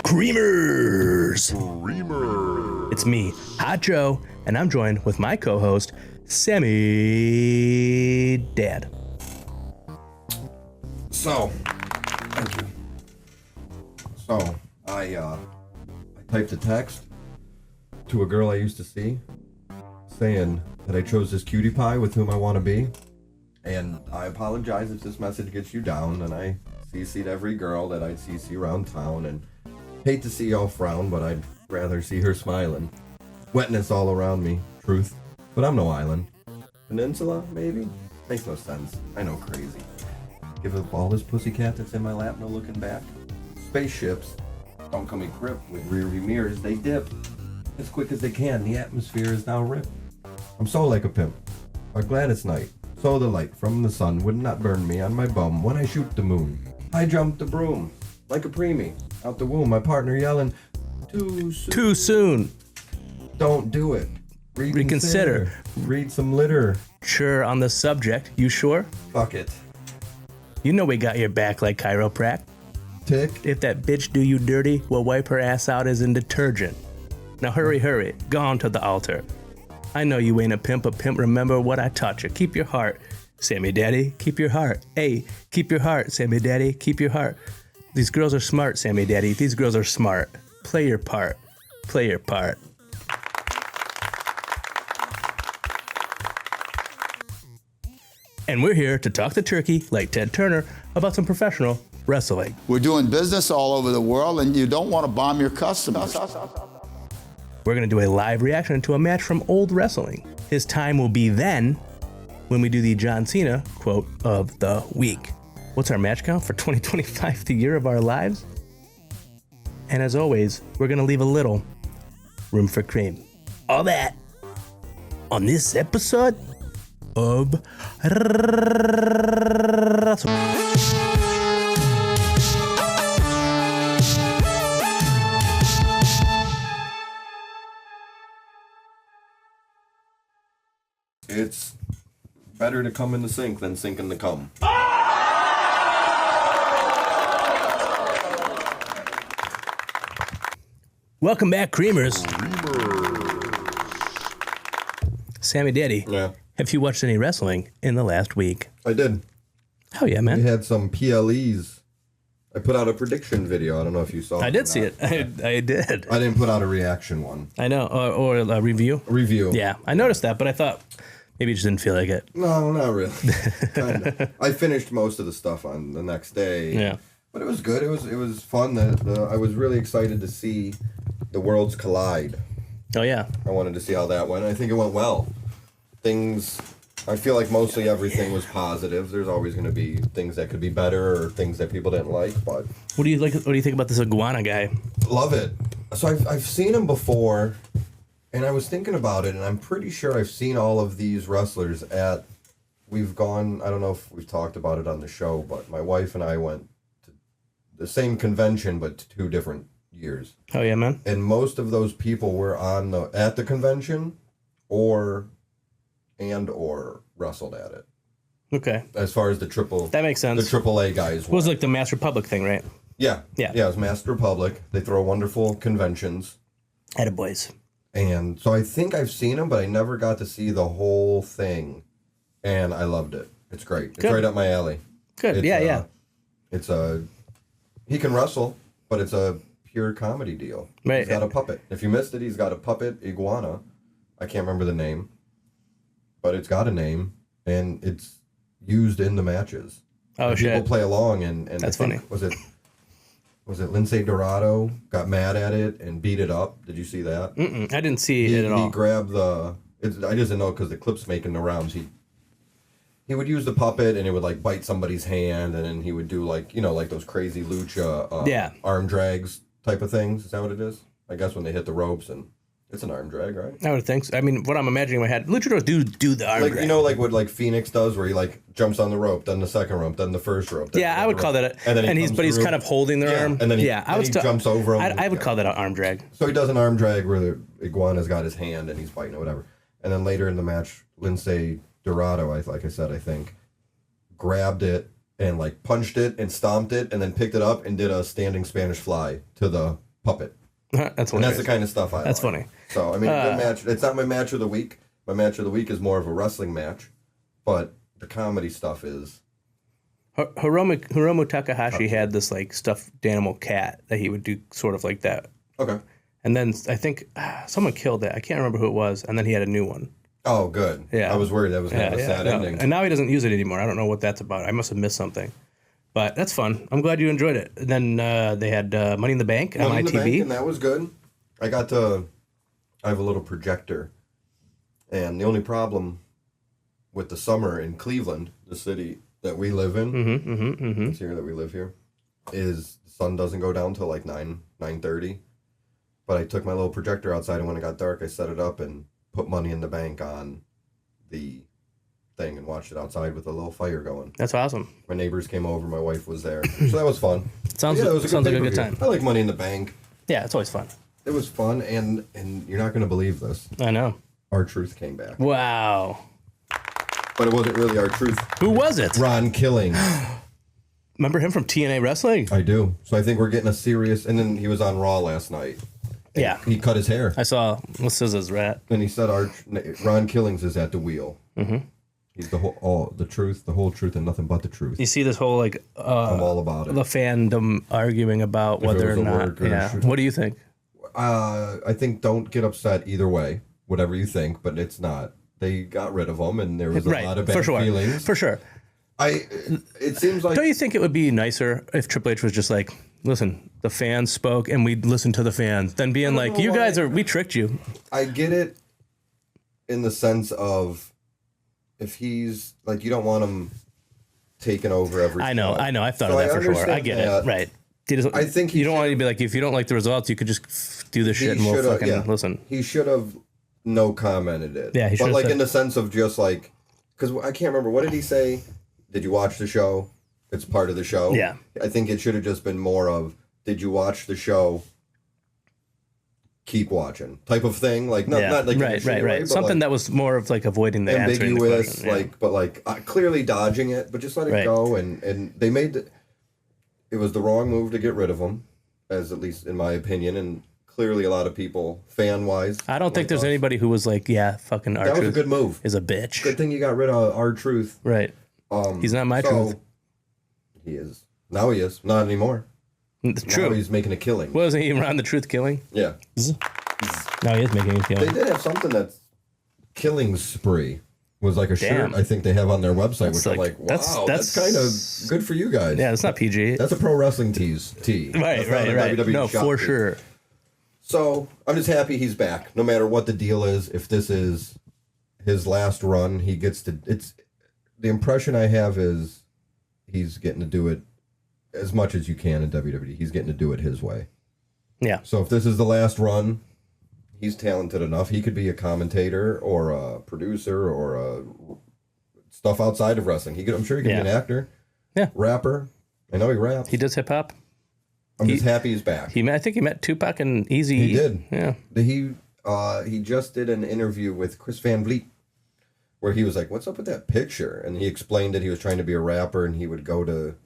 Creamers! It's me, Hot Joe, and I'm joined with my co-host, Sammy Dad. So, thank you. So, I typed a text to a girl I used to see saying that I chose this cutie pie with whom I want to be. And I apologize if this message gets you down, and I CC'd every girl that I'd CC around town, and hate to see y'all frown, but I'd rather see her smiling. Wetness all around me, truth, but I'm no island. Peninsula, maybe? Makes no sense. I know, crazy. Give up all this pussycat that's in my lap, no looking back. Spaceships don't come equipped with rear view mirrors, they dip as quick as they can. The atmosphere is now ripped. I'm so like a pimp, but glad it's night. So the light from the sun would not burn me on my bum when I shoot the moon. I jump the broom like a preemie out the womb. My partner yelling, too soon. Too soon. Don't do it. Reconsider. Read some litter. Sure on the subject. You sure? Fuck it. You know we got your back like chiroprac. Tick. If that bitch do you dirty, we'll wipe her ass out as in detergent. Now hurry, hurry. Go on to the altar. I know you ain't a pimp, remember what I taught you. Keep your heart, Sammy Daddy, keep your heart. Hey, keep your heart, Sammy Daddy, keep your heart. These girls are smart, Sammy Daddy, these girls are smart. Play your part, play your part. And we're here to talk the turkey, like Ted Turner, about some professional wrestling. We're doing business all over the world, and you don't want to bomb your customers. We're going to do a live reaction to a match from old wrestling. His time will be then when we do the John Cena quote of the week. What's our match count for 2025, the year of our lives? And as always, we're going to leave a little room for cream. All that on this episode of It's better to come in the sink than sink in the cum. Welcome back, Creamers. Sammy Daddy, Yeah, have you watched any wrestling in the last week? I did. Oh yeah, We man. had some PLEs. I put out a prediction video. I don't know if you saw it. I or did see not. it. I did. I didn't put out a reaction one. I know. Or a review. A review. Yeah, I noticed that, but I thought maybe you just didn't feel like it. No, not really. Kinda. I finished most of the stuff on the next day. Yeah. But it was good. It was fun. I was really excited to see the worlds collide. Oh yeah. I wanted to see how that went. I think it went well. I feel like mostly everything was positive. There's always going to be things that could be better or things that people didn't like, but What do you like? What do you think about this iguana guy? love it. So I've seen him before, and I was thinking about it, and I'm pretty sure I've seen all of these wrestlers we've gone, I don't know if we've talked about it on the show, but my wife and I went to the same convention, but 2 different years. Oh yeah, man. And most of those people were at the convention or wrestled at it. Okay, As far as the that makes sense. the AAA guys It was went. like the Mass Republic thing, right? Yeah. Yeah. Yeah, it was Master Republic. They throw wonderful conventions. Attaboys. And so I think I've seen them, but I never got to see the whole thing. And I loved it. It's great. It's Good. right up my alley. Good. It's, Yeah. He can wrestle, but it's a pure comedy deal. Right. He's got a puppet. If you missed it, he's got a puppet iguana. I can't remember the name, but it's got a name, and it's used in the matches. Oh And shit. People play along, and That's I think, funny. Was it Lince Dorado got mad at it and beat it up? Did you see that? Mm-mm, I didn't see it at He all. grabbed I just didn't know because the clip's making the rounds. He would use the puppet and it would like bite somebody's hand, and then he would do like those crazy lucha arm drags type of things. Is that what it is? I guess when they hit the ropes, and it's an arm drag, right? I would think so. I mean, what I'm imagining in my head, luchadors do the arm Like drag. like what like Phoenix does, where he like jumps on the rope, then the second rope, then the first rope. Then Yeah, the I would other call rope. that And then he's through. kind of holding their arm. and then he, I then would he still jumps over him. I would call that an arm drag. So he does an arm drag where the iguana's got his hand and he's fighting or whatever. And then later in the match, Lince Dorado, like I said, I think, grabbed it and like punched it and stomped it and then picked it up and did a standing Spanish fly to the puppet. That's And that's the kind of stuff I That's like. funny. So, I mean, a good match. It's not my match of the week. My match of the week is more of a wrestling match. But the comedy stuff is... Hiromu Takahashi had this like stuffed animal cat that he would do sort of like that. Okay. And then I think someone killed it. I can't remember who it was. And then he had a new one. Oh, good. Yeah. I was worried that was going to have a sad ending. And now he doesn't use it anymore. I don't know what that's about. I must have missed something. But that's fun. I'm glad you enjoyed it. And then they had Money in the Bank on Money in the Bank, ITV. and that was good. I have a little projector. And the only problem with the summer in Cleveland, the city that we live in, it's here that we live here, is the sun doesn't go down till like 9:30. But I took my little projector outside, and when it got dark, I set it up and put Money in the Bank on the thing and watched it outside with a little fire going. That's awesome. My neighbors came over. My wife was there. So that was fun. Sounds it was like a good pay-per-view. time. I like Money in the Bank. Yeah, it's always fun. It was fun, and you're not going to believe this. I know. R-Truth came back. Wow. But it wasn't really R-Truth. Who was it? Ron Killing. Remember him from TNA Wrestling? I do. So I think we're getting a serious... And then he was on Raw last night. Yeah. He cut his hair. I saw Scissors Rat. And he said Ron Killings is at the wheel. Mm-hmm. He's the whole truth, the whole truth, and nothing but the truth. You see this whole like I'm all about it. the fandom arguing about whether or not. Yeah. What do you think? I think don't get upset either way, whatever you think, but it's not. They got rid of him, and there was a lot of bad feelings. For sure. It seems like... Don't you think it would be nicer if Triple H was just like, listen, the fans spoke and we listened to the fans, than being like, you guys we tricked you. I get it in the sense of if he's like, you don't want him taking over everything. I know. I've thought of that for sure. I get it. Right. I think you don't want to be like, if you don't like the results, you could just do the shit and we'll fucking listen. He should have no commented it. Yeah, he should have. But like said, in the sense of just like, because I can't remember, what did he say? Did you watch the show? It's part of the show. Yeah. I think it should have just been more of, did you watch the show? Keep watching type of thing. Like not like right. Way, Something like, that was more of like avoiding the answering the question. Yeah. Like, but like clearly dodging it, but just let it go. And they made it was the wrong move to get rid of him, as at least in my opinion, and clearly a lot of people fan wise. I don't think there's anybody who was like, yeah, fucking R-Truth. That was a good move. Is a bitch. Good thing you got rid of R-Truth. Right. He's not my truth. He is. Now he is. Not anymore. It's true. Now he's making a killing. Wasn't he around the truth killing? Yeah. No, he is making a killing. They did have something that's killing spree. Was like a shirt I think they have on their website, which I'm like, wow, that's kind of good for you guys. Yeah, it's not PG. That's a pro wrestling tee. Right. No, for sure. So I'm just happy he's back. No matter what the deal is, if this is his last run, he gets to. It's the impression I have is he's getting to do it as much as you can in WWE. He's getting to do it his way. Yeah. So if this is the last run, he's talented enough. He could be a commentator or a producer or a stuff outside of wrestling. I'm sure he could be an actor. Yeah. Rapper. I know he raps. He does hip hop. I'm just happy he's back. I think he met Tupac and Easy. He did. Yeah. He just did an interview with Chris Van Vliet where he was like, "What's up with that picture?" And he explained that he was trying to be a rapper and he would go to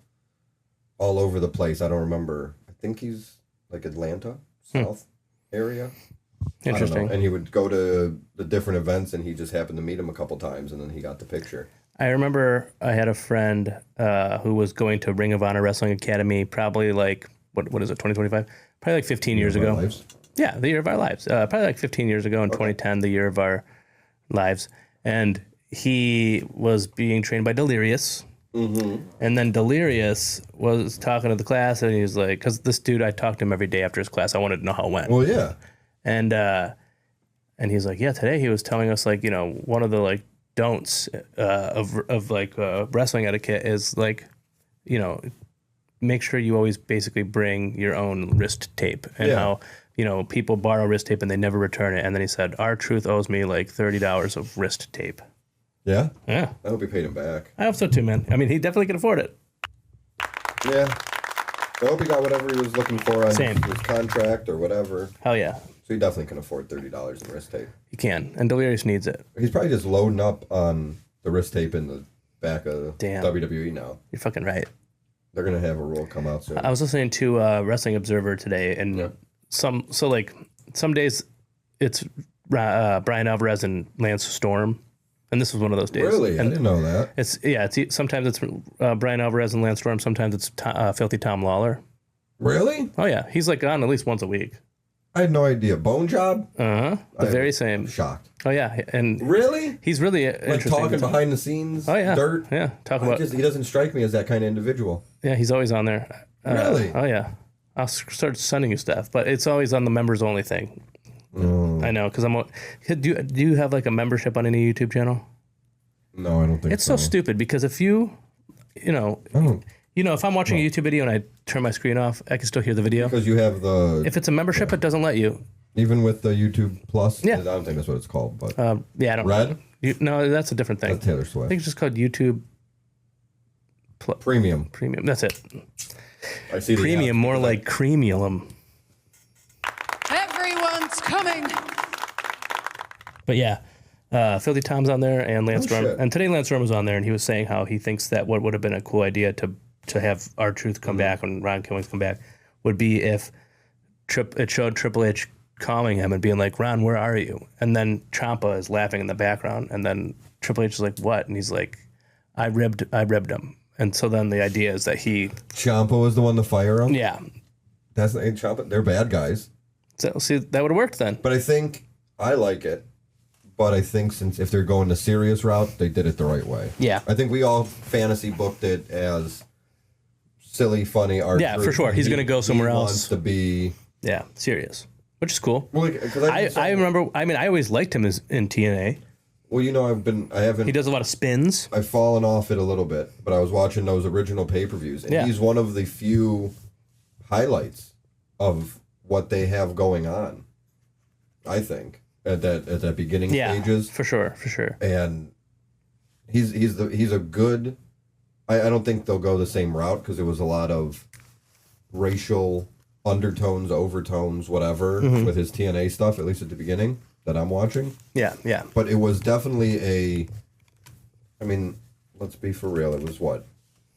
all over the place. I don't remember. I think he's like Atlanta, South area. Interesting. And he would go to the different events, and he just happened to meet him a couple times, and then he got the picture. I remember I had a friend who was going to Ring of Honor Wrestling Academy, probably like, what is it, 2025? Probably like 15 years ago. Lives? Yeah, the year of our lives. Probably like 15 years ago in 2010, the year of our lives. And he was being trained by Delirious. Mm-hmm. And then Delirious was talking to the class, and he was like, because this dude, I talked to him every day after his class. I wanted to know how it went. Well, yeah. And he's like, yeah, today he was telling us, like, you know, one of the like don'ts of like wrestling etiquette is like, you know, make sure you always basically bring your own wrist tape, and how, you know, people borrow wrist tape and they never return it. And then he said, R-Truth owes me like $30 of wrist tape. Yeah? Yeah. I hope he paid him back. I hope so too, man. I mean, he definitely can afford it. Yeah. I hope he got whatever he was looking for on his contract or whatever. Hell yeah. So he definitely can afford $30 in wrist tape. He can. And Delirious needs it. He's probably just loading up on the wrist tape in the back of WWE now. You're fucking right. They're going to have a rule come out soon. I was listening to Wrestling Observer today, and some days it's Brian Alvarez and Lance Storm, and this was one of those days. Really? And I didn't know that. It's sometimes it's Brian Alvarez and Lance Storm. Sometimes it's Filthy Tom Lawler. Really? Oh yeah, he's like on at least once a week. I had no idea. Bone Job? The very same. Shocked. Oh yeah, and Really? he's really Like interesting. talking behind the scenes? Oh yeah, Dirt? Yeah, He doesn't strike me as that kind of individual. Yeah, do always on there. Really? Oh yeah, I'll start sending you stuff, but it's always on the members only thing. I know, because do you have like a membership on any YouTube channel? No, I don't think It's so stupid because if if I'm watching a YouTube video and I turn my screen off, I can still hear the video. Because you have the... If it's a membership, it doesn't let you. Even with the YouTube Plus? Yeah. I don't think that's what it's called, but... I don't. Red? No, that's a different thing. That's Taylor I Swift. think it's just called YouTube Premium. That's it. I see the Premium, more like creamium. Everyone's coming. But yeah, Filthy Tom's on there and Lance Storm. shit. And today Lance Storm was on there and he was saying how he thinks that what would have been a cool idea to have R-Truth come back when Ron Killings come back would be if it showed Triple H calling him and being like, Ron, where are you? And then Ciampa is laughing in the background. And then Triple H is like, what? And he's like, I ribbed him. And so then the idea is that Ciampa was the one to fire him? yeah. That's not Ciampa. They're bad guys. So see, that would have worked then. But I think I like it. But I think since if they're going the serious route, they did it the right way. Yeah. I think we all fantasy booked it as silly, funny art. Yeah, for sure. He's going to go somewhere else. Wants to be serious, which is cool. well, I remember. I mean, I always liked him in TNA. Well, I haven't. He does a lot of spins. I've fallen off it a little bit, but I was watching those original pay-per-views, and Yeah. he's one of the few highlights of what they have going on. I think at that beginning stages, for sure. and he's a good. I don't think they'll go the same route because it was a lot of racial undertones, overtones, whatever with his TNA stuff. At least at the beginning that I'm watching. Yeah. But it was definitely I mean, let's be for real. It was what,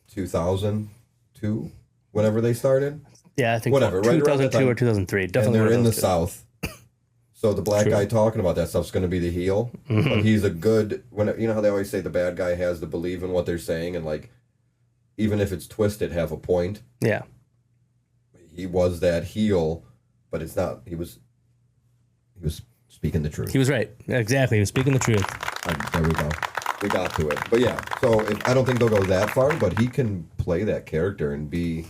2002, whenever they started. Yeah, I think Whatever, right around that 2002 time. or 2003. Definitely. And they're one of in the those two. South. So the black guy talking about that stuff's going to be the heel. But he's a good, you know how they always say the bad guy has to believe in what they're saying and like, even if it's twisted, have a point. Yeah. He was that heel, but it's not. He was speaking the truth. He was right. Exactly. He was speaking the truth. There we go. We got to it. But yeah, so I don't think they'll go that far, but he can play that character and be.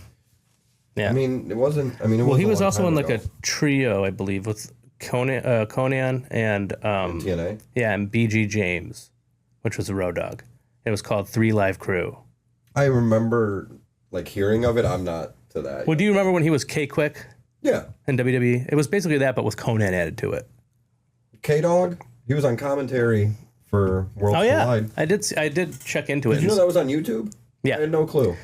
Yeah. I mean, it wasn't. Well, he was a long also time in like ago. a trio, I believe, with Conan and TNA. Yeah, and BG James, which was a Road Dogg. It was called 3 Live Crew. I remember like hearing of it. I'm not to that. Well, do you remember when he was K-Quick Yeah, in WWE? It was basically that, but with Conan added to it. K-Dog. He was on commentary for Worlds Oh yeah, Collide. I did check into it. Did you know that was on YouTube? Yeah. I had no clue.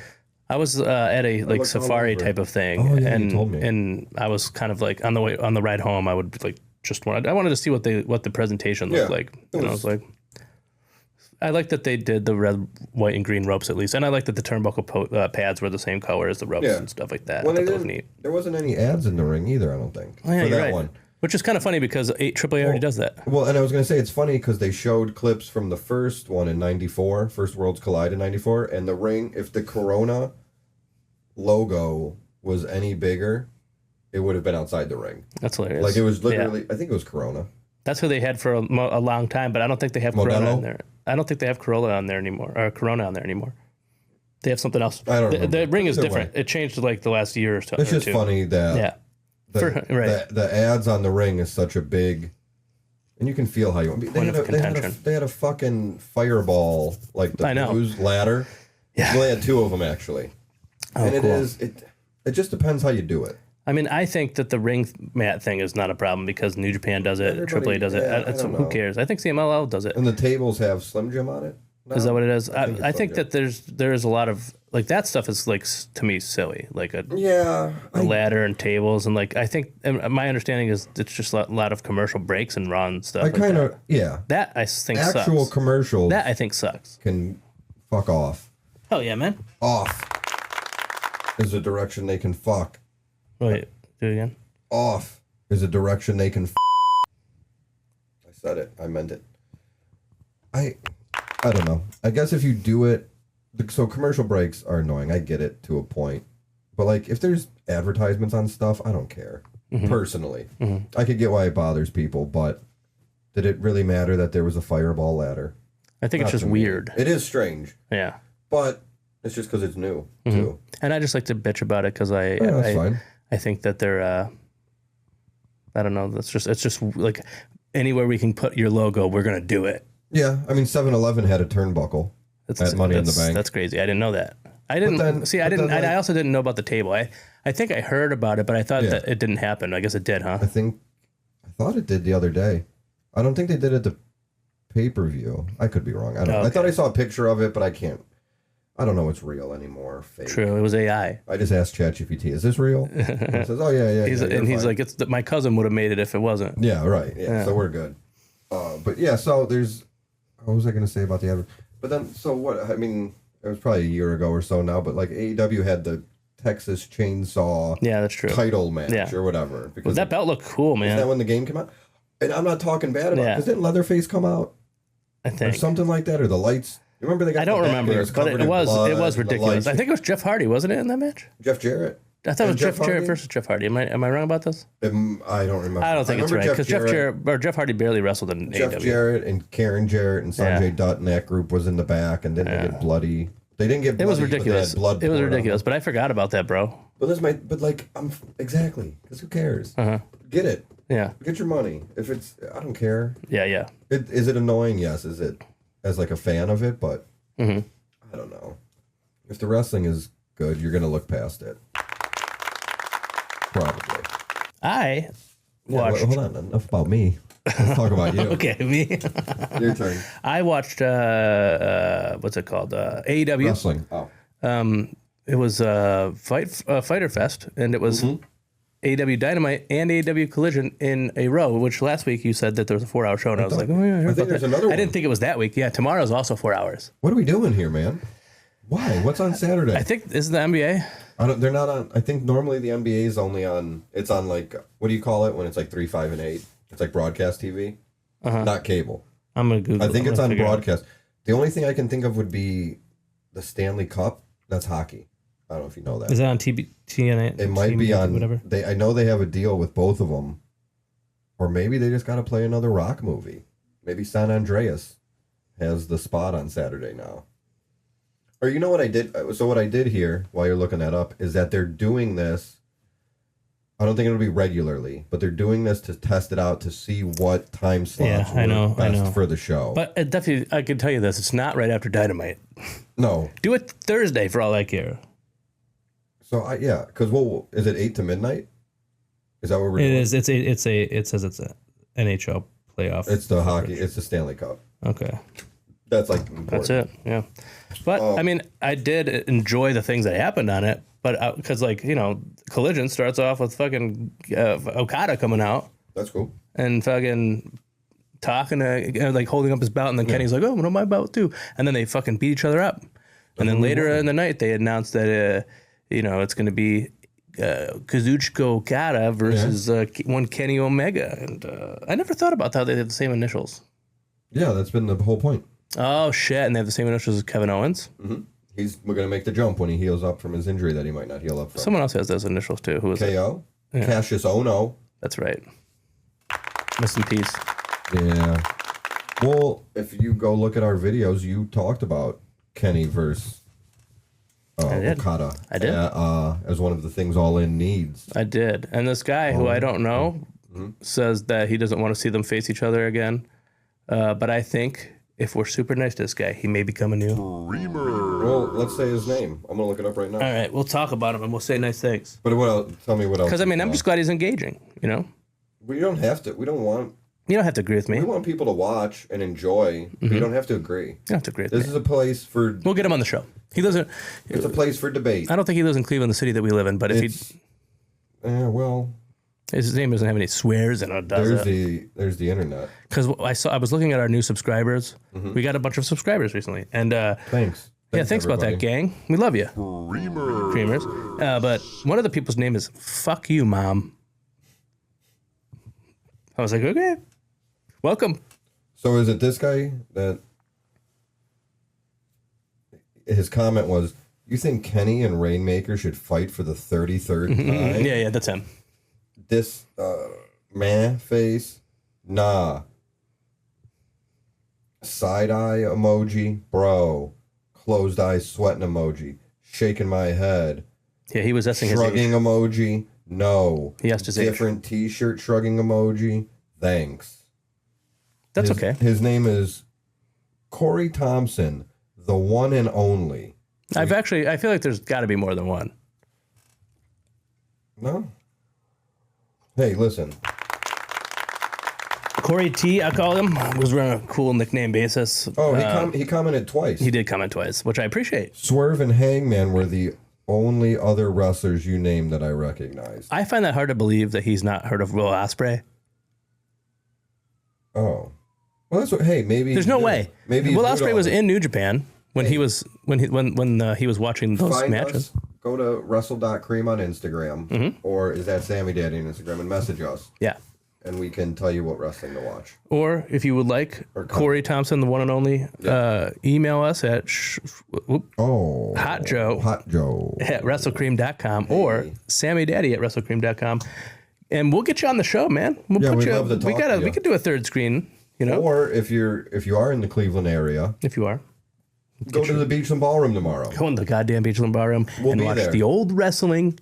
I was at a like looked all safari over it. type of thing, Oh, yeah, you and told me. and I was kind of like on the ride home. I would like I wanted to see what the presentation looked Yeah, like, and I was like, I like that they did the red, white, and green ropes at least, and I like that the turnbuckle pads were the same color as the ropes Yeah. and stuff like that. Well, I thought that was neat. there wasn't any ads in the ring either. I don't think. Oh, yeah, for you're that right. one. Which is kind of funny because AAA already does that. Well, and I was going to say, it's funny because they showed clips from the first one in 94, first Worlds Collide in 94, and the ring, if the Corona logo was any bigger, it would have been outside the ring. That's hilarious. Like, it was Yeah. literally, I think it was Corona. That's who they had for a long time, but I don't think they have Modelo? Corona on there. I don't think they have Corona on there anymore, or Corona on there anymore. They have something else. I don't The remember. ring is Either different. way. It changed like the last year or so. It's or just two. funny that Yeah. Right. the ads on the ring is such a big, and you can feel how you. Point of contention. They had a fucking fireball like the I know. blues ladder. Yeah. Well, they had two of them actually, Oh, and cool. it just depends how you do it. I mean, I think that the ring mat thing is not a problem because New Japan does it, Everybody- AAA does it. yeah, I It's, don't who know. cares? I think CMLL does it. And the tables have Slim Jim on it. No? Is that what it is? I think I it's think Slim that there's a lot of like that stuff is like to me silly, like a Yeah, ladder and tables and like I think and my understanding is it's just a lot of commercial breaks and Raw and stuff. I like kind that. of yeah. That I think Actual sucks. commercials That I think sucks. can fuck off. Oh yeah, man. Off is the direction they can fuck Wait, do it again. off is a direction they can. I said it. I meant it. I don't know. I guess if you do it, so commercial breaks are annoying. I get it to a point, but like if there's advertisements on stuff, I don't care. Personally, I could get why it bothers people, but did it really matter that there was a fireball ladder? I think it's just weird. It is strange. Yeah. But it's just because it's new, too. And I just like to bitch about it because I think that they're, I don't know, it's just like anywhere we can put your logo, we're going to do it. Yeah. I mean, 7-Eleven had a turnbuckle at Money in the Bank. That's crazy. I didn't know that. I also didn't know about the table. I think I heard about it, but I thought that it didn't happen. I guess it did, huh? I thought it did the other day. I don't think they did it the pay-per-view. I could be wrong. I don't know. I thought I saw a picture of it, but I don't know what's real anymore. Fake. True, it was AI. I just asked ChatGPT, is this real? It says, oh, yeah. He's like, my cousin would have made it if it wasn't. Yeah, right. Yeah. So we're good. But yeah, so there's, what was I going to say about the other? But then, so what, I mean, it was probably a year ago or so now, but like AEW had the Texas Chainsaw that's true. Title match or whatever. Because that belt looked cool, man. Is that when the game came out? And I'm not talking bad about it, because didn't Leatherface come out? I think. Or something like that, or the lights. You remember they got I don't remember, but it was ridiculous. I think it was Jeff Hardy, wasn't it, in that match? Jeff Jarrett. I thought it was Jeff Jarrett versus Jeff Hardy. Am I wrong about this? I don't remember. I don't think it's right, because Jeff Hardy barely wrestled in AEW. Jeff Jarrett and Karen Jarrett and Sanjay Dutt and that group was in the back, and then they get bloody. They didn't get bloody. It was ridiculous. Blood it was ridiculous, but I forgot about that, bro. But exactly, because who cares? Get it. Yeah. Get your money. If it's, I don't care. Yeah. Is it annoying? Yes. Is it as like a fan of it? But I don't know. If the wrestling is good, you're going to look past it. Probably. I watched. Hold on. Enough about me. Let's talk about you. Okay, me. Your turn. I watched, what's it called? AEW. Wrestling. Oh. It was Fighter Fest, and it was AEW Dynamite and AEW Collision in a row, which last week you said that there was a 4-hour show, and I was like, oh, yeah, I think there's another one. I didn't think it was that week. Yeah, tomorrow's also 4 hours. What are we doing here, man? Why? What's on Saturday? I think, isn't the NBA? They're not on. I think normally the NBA is only on, it's on like, what do you call it when it's like 3, 5, and 8? It's like broadcast TV, not cable. I'm going to Google it. I think it's on broadcast. The only thing I can think of would be the Stanley Cup. That's hockey. I don't know if you know that. Is that on TNA? It might be on whatever. I know they have a deal with both of them, or maybe they just got to play another rock movie. Maybe San Andreas has the spot on Saturday now. Or you know what I did? So what I did here while you're looking that up is that they're doing this. I don't think it'll be regularly, but they're doing this to test it out to see what time slots were best for the show. But it definitely, I can tell you this: it's not right after Dynamite. No, do it Thursday for all I care. So because is it 8 to midnight? Is that what we're doing? It is. It says it's a NHL playoff. It's the hockey. It's the Stanley Cup. Okay. That's like important. That's it. Yeah. But I mean, I did enjoy the things that happened on it. But because Collision starts off with fucking Okada coming out. That's cool. And fucking talking to, like holding up his belt, and then Kenny's like, "Oh, what my belt too?" And then they fucking beat each other up. And then later in the night, they announced that it's going to be Kazuchika Okada versus one Kenny Omega, and I never thought about how they have the same initials. Yeah, that's been the whole point. Oh shit! And they have the same initials as Kevin Owens. Mm-hmm. We're going to make the jump when he heals up from his injury that he might not heal up from. Someone else has those initials too. Who is it? KO? Yeah. Cassius Ono. That's right. Rest in peace. Yeah. Well, if you go look at our videos, you talked about Kenny versus Okada. I did. As one of the things All In needs. I did. And this guy, who I don't know, says that he doesn't want to see them face each other again. But I think if we're super nice to this guy, he may become a new Dreamer. Well, let's say his name. I'm gonna look it up right now. All right, we'll talk about him and we'll say nice things. But what else? Tell me what else. Because I'm just glad he's engaging. We don't have to. We don't want. You don't have to agree with me. We want people to watch and enjoy. You don't have to agree. You don't have to agree with me. This is a place for. We'll get him on the show. He doesn't. It's a place for debate. I don't think he lives in Cleveland, the city that we live in. But if he. Well. His name doesn't have any swears in it, does it? There's the internet. Because I was looking at our new subscribers. We got a bunch of subscribers recently, and thanks. Yeah, thanks about that, gang. We love you, Creamers. But one of the people's name is "Fuck You, Mom." I was like, okay, welcome. So is it this guy that his comment was, you think Kenny and Rainmaker should fight for the 33rd time? Yeah, that's him. This man face, nah. Side eye emoji, bro. Closed eyes sweating emoji. Shaking my head. Yeah, he was essing his Shrugging age. emoji, no. He asked his age. Different t-shirt shrugging emoji, thanks. That's okay. His name is Corey Thompson, the one and only. I feel like there's got to be more than one. No? Hey, listen. Corey T, I call him, was running a cool nickname basis. Oh, he commented twice. He did comment twice, which I appreciate. Swerve and Hangman were the only other wrestlers you named that I recognized. I find that hard to believe that he's not heard of Will Ospreay. Oh. Well, that's what, hey, maybe. There's no way. Maybe Will Ospreay was in New Japan when he was watching those Find matches. us, go to wrestle.cream on Instagram, or is that sammydaddy on Instagram, and message us. Yeah. And we can tell you what wrestling to watch. Or if you would like, Corey Thompson, the one and only, email us at hotjoe at WrestleCream.com or sammydaddy at WrestleCream.com. And we'll get you on the show, man. We'd love to talk to you. We could do a third screen, you know. Or if you are in the Cleveland area, If you are. go to the Beachland Ballroom tomorrow. Go in the goddamn Beachland Ballroom and be watch there. the old wrestling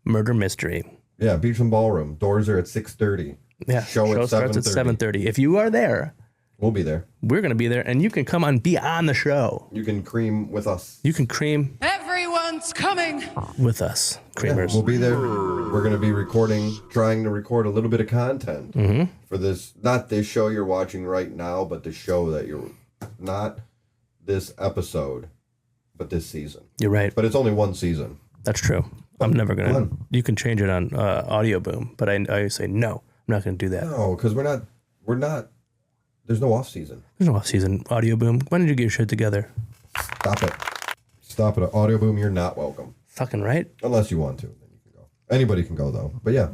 murder mystery. Yeah, Beachland Ballroom. Doors are at 6:30. Yeah, Show starts at 7:30. If you are there, we'll be there. we're going to be there, and you can come be on the show. You can cream with us. You can cream Everyone's coming. with us, creamers. We'll be there. We're going to be trying to record a little bit of content for this, not this show you're watching right now, but the show that you're, not this episode, but this season. You're right. But it's only one season. That's true. I'm never going to. Fun. You can change it on Audio Boom, but I say no. I'm not going to do that. No, because we're not, there's no off season. There's no off-season Audio Boom. Why don't you get your shit together? Stop it. Audio Boom, you're not welcome. Fucking right. Unless you want to, then you can go. Anybody can go, though. But yeah.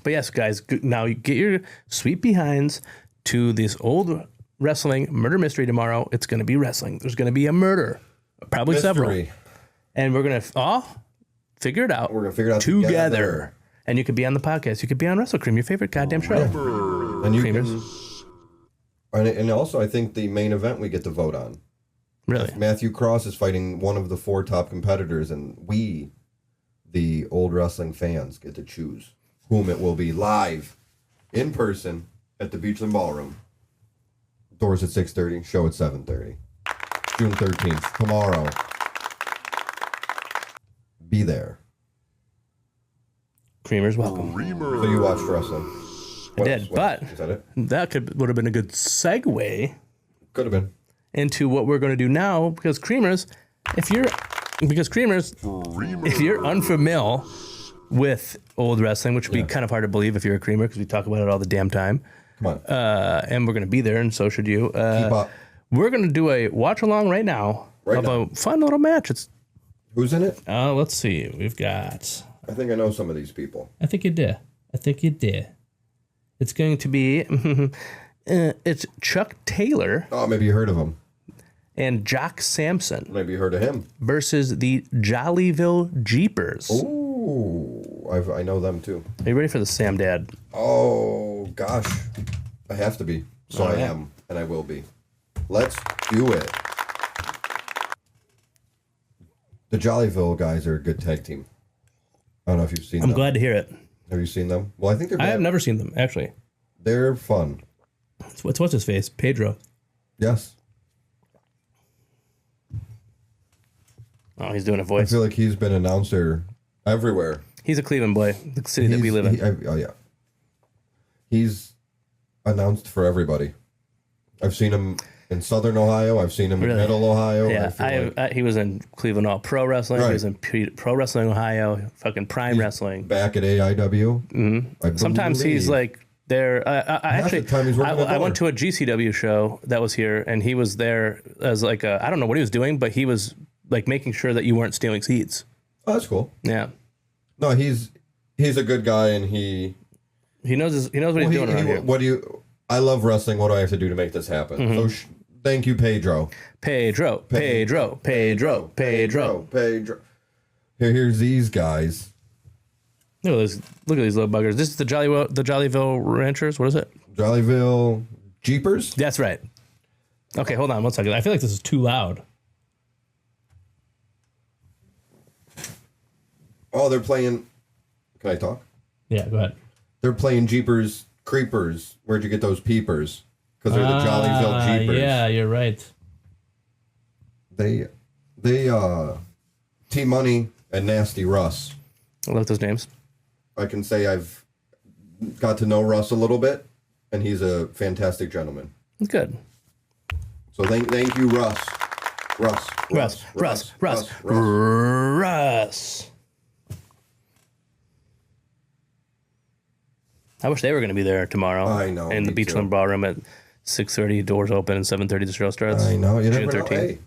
But yes, guys, now you get your sweet behinds to this old wrestling murder mystery tomorrow. It's going to be wrestling. There's going to be a murder. Probably several. Mystery. And we're going to all figure it out. We're going to figure it out together. And you could be on the podcast. You could be on WrestleCream, your favorite goddamn show. And you Creamers. and also, I think the main event we get to vote on. Really? Matthew Cross is fighting one of the 4 top competitors, and we, the old wrestling fans, get to choose whom it will be live, in person, at the Beachland Ballroom. Doors at 6:30, show at 7:30. June 13th, tomorrow. Be there. Creamers, welcome. So you watched wrestling. I did, but is that it? that would have been a good segue Could have been. into what we're going to do now, because Creamers, if you're unfamiliar with old wrestling, which would be kind of hard to believe if you're a Creamer, because we talk about it all the damn time. Come on. And we're going to be there, and so should you. Keep up. We're going to do a watch along right now of a fun little match. It's Who's in it? let's see. We've got. I think I know some of these people. I think you did. It's going to be. It's Chuck Taylor Oh, maybe you heard of him. and Jock Sampson Maybe you heard of him. versus the Jollyville Jeepers. Ooh, I know them too. Are you ready for the Sam Dad? Oh, gosh. I have to be. So I am, and I will be. Let's do it. The Jollyville guys are a good tag team. I don't know if you've seen them. I'm glad to hear it. Have you seen them? Well, I think they're I bad. have never seen them, actually. They're fun. What's his face? Pedro. Yes. Oh, he's doing a I voice. feel like he's been announcer everywhere. He's a Cleveland boy, the city that we live in. Oh, yeah. He's announced for everybody. I've seen him in Southern Ohio. I've seen him in Middle Ohio. Yeah, he was in Cleveland All Pro Wrestling. Right. He was in Pro Wrestling Ohio, fucking Prime Wrestling. Back at AIW. Mm-hmm. Sometimes he's like there. Actually, the time he's working the I went door. to a GCW show that was here, and he was there as like I don't know what he was doing, but he was like making sure that you weren't stealing seats. Oh, that's cool. Yeah. No, he's a good guy, and he He knows what he's doing around here. What do you? I love wrestling. What do I have to do to make this happen? Mm-hmm. So thank you, Pedro. Pedro. Here's these guys. Look at these little buggers. This is the Jollyville Ranchers. What is it? Jollyville Jeepers. That's right. Okay, hold on 1 second. I feel like this is too loud. Oh, they're playing. Can I talk? Yeah, go ahead. They're playing Jeepers Creepers. Where'd you get those peepers? Because they're the Jollyville Jeepers. Yeah, you're right. They T-Money and Nasty Russ. I love those names. I can say I've got to know Russ a little bit, and he's a fantastic gentleman. Good. So thank you, Russ. Russ. I wish they were going to be there tomorrow. I know. In the Beachland Ballroom at 6:30, doors open, and 7:30 the show starts. I know. You June never know. 13th. Hey,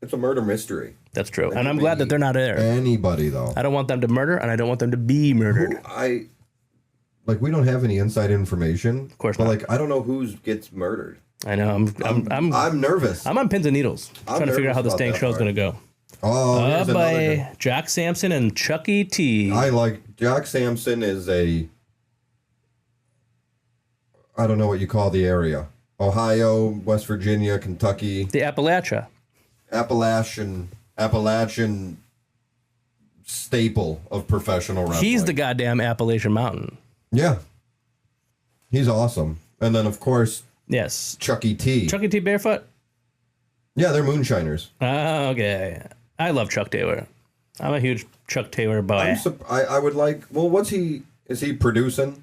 it's a murder mystery. That's true. And I'm glad that they're not there. Anybody, though. I don't want them to murder, and I don't want them to be murdered. We don't have any inside information. Of course but not. I don't know who gets murdered. I know. I'm nervous. I'm on pins and needles, trying to figure out how this dang show's going to go. Oh, here's another by guy. Jack Sampson and Chucky T. I like Jack Sampson is I don't know what you call the area. Ohio, West Virginia, Kentucky. The Appalachia. Appalachian staple of professional wrestling. He's the goddamn Appalachian Mountain. Yeah. He's awesome. And then, of course, Yes. Chucky T. Chucky T Barefoot? Yeah, they're moonshiners. Okay. I love Chuck Taylor. I'm a huge Chuck Taylor boy. I would like... Well, is he producing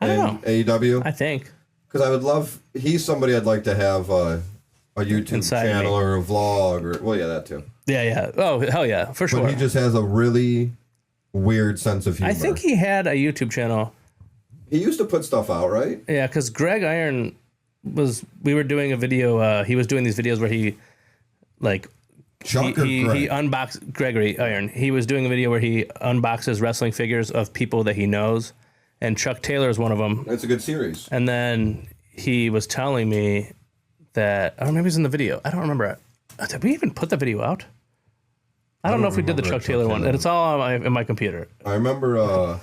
I don't know. AEW? I think. Because I would love... He's somebody I'd like to have a YouTube Inside channel me. or a vlog or... Well, yeah, that too. Yeah. Oh, hell yeah. For sure. But he just has a really weird sense of humor. I think he had a YouTube channel. He used to put stuff out, right? Yeah, because Greg Iron we were doing a video, he was doing these videos where he unboxed Gregory Iron. He was doing a video where he unboxes wrestling figures of people that he knows, and Chuck Taylor is one of them. That's a good series. And then he was telling me that, maybe it was in the video. I don't remember. Did we even put the video out? I don't know if we did the Chuck Taylor one. And it's all in my computer. I remember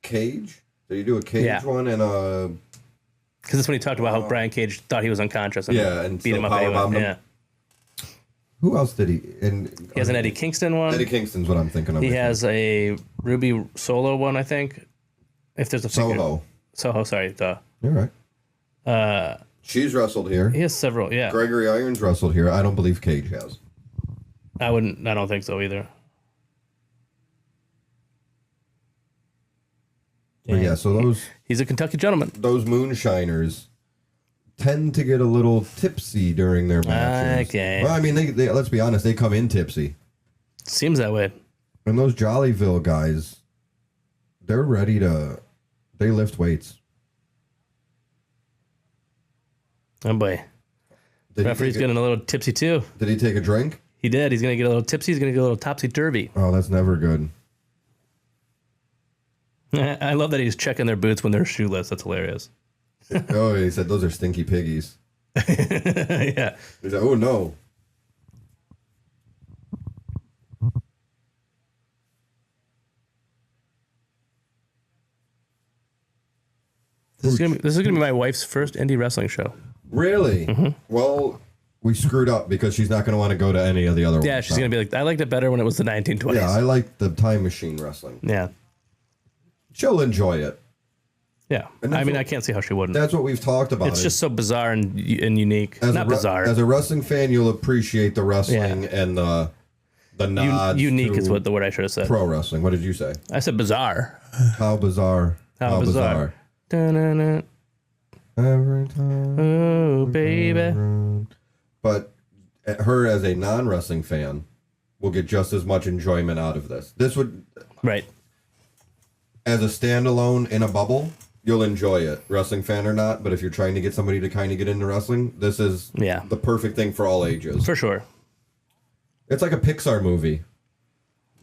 Cage. Did you do a Cage one and a... Because that's when he talked about how Brian Cage thought he was unconscious and beat so him up powerbombed anyway. him. Yeah. Who else did he... He has an Eddie Kingston one. Eddie Kingston's what I'm thinking of. He has a Ruby Solo one, I think. If there's a figure. Soho, sorry. Duh. You're right. She's wrestled here. He has several, yeah. Gregory Irons wrestled here. I don't believe Cage has. I don't think so either. But yeah, so he's a Kentucky gentleman. Those moonshiners tend to get a little tipsy during their matches. Okay. Well, I mean, they let's be honest, they come in tipsy. Seems that way. And those Jollyville guys, they're ready to... They lift weights. Oh, boy. Referee's getting a little tipsy, too. Did he take a drink? He did. He's going to get a little tipsy. He's going to get a little topsy-turvy. Oh, that's never good. I love that he's checking their boots when they're shoeless. That's hilarious. Oh, he said, those are stinky piggies. Yeah. He's like, oh, no. This is gonna be my wife's first indie wrestling show. Really? Mm-hmm. Well, we screwed up because she's not going to want to go to any of the other ones. Yeah, she's gonna be like, I liked it better when it was the 1920s. Yeah, I like the time machine wrestling. Yeah. She'll enjoy it. Yeah. I mean, I can't see how she wouldn't. That's what we've talked about. It's just so bizarre and unique. Not bizarre. As a wrestling fan, you'll appreciate the wrestling and the nods. Unique is what the word I should have said. Pro wrestling. What did you say? I said bizarre. How bizarre. How bizarre. Da-na-na. Every time. Oh, baby. But her as a non-wrestling fan will get just as much enjoyment out of this. This would... Right. As a standalone in a bubble, you'll enjoy it, wrestling fan or not. But if you're trying to get somebody to kind of get into wrestling, this is the perfect thing for all ages. For sure. It's like a Pixar movie.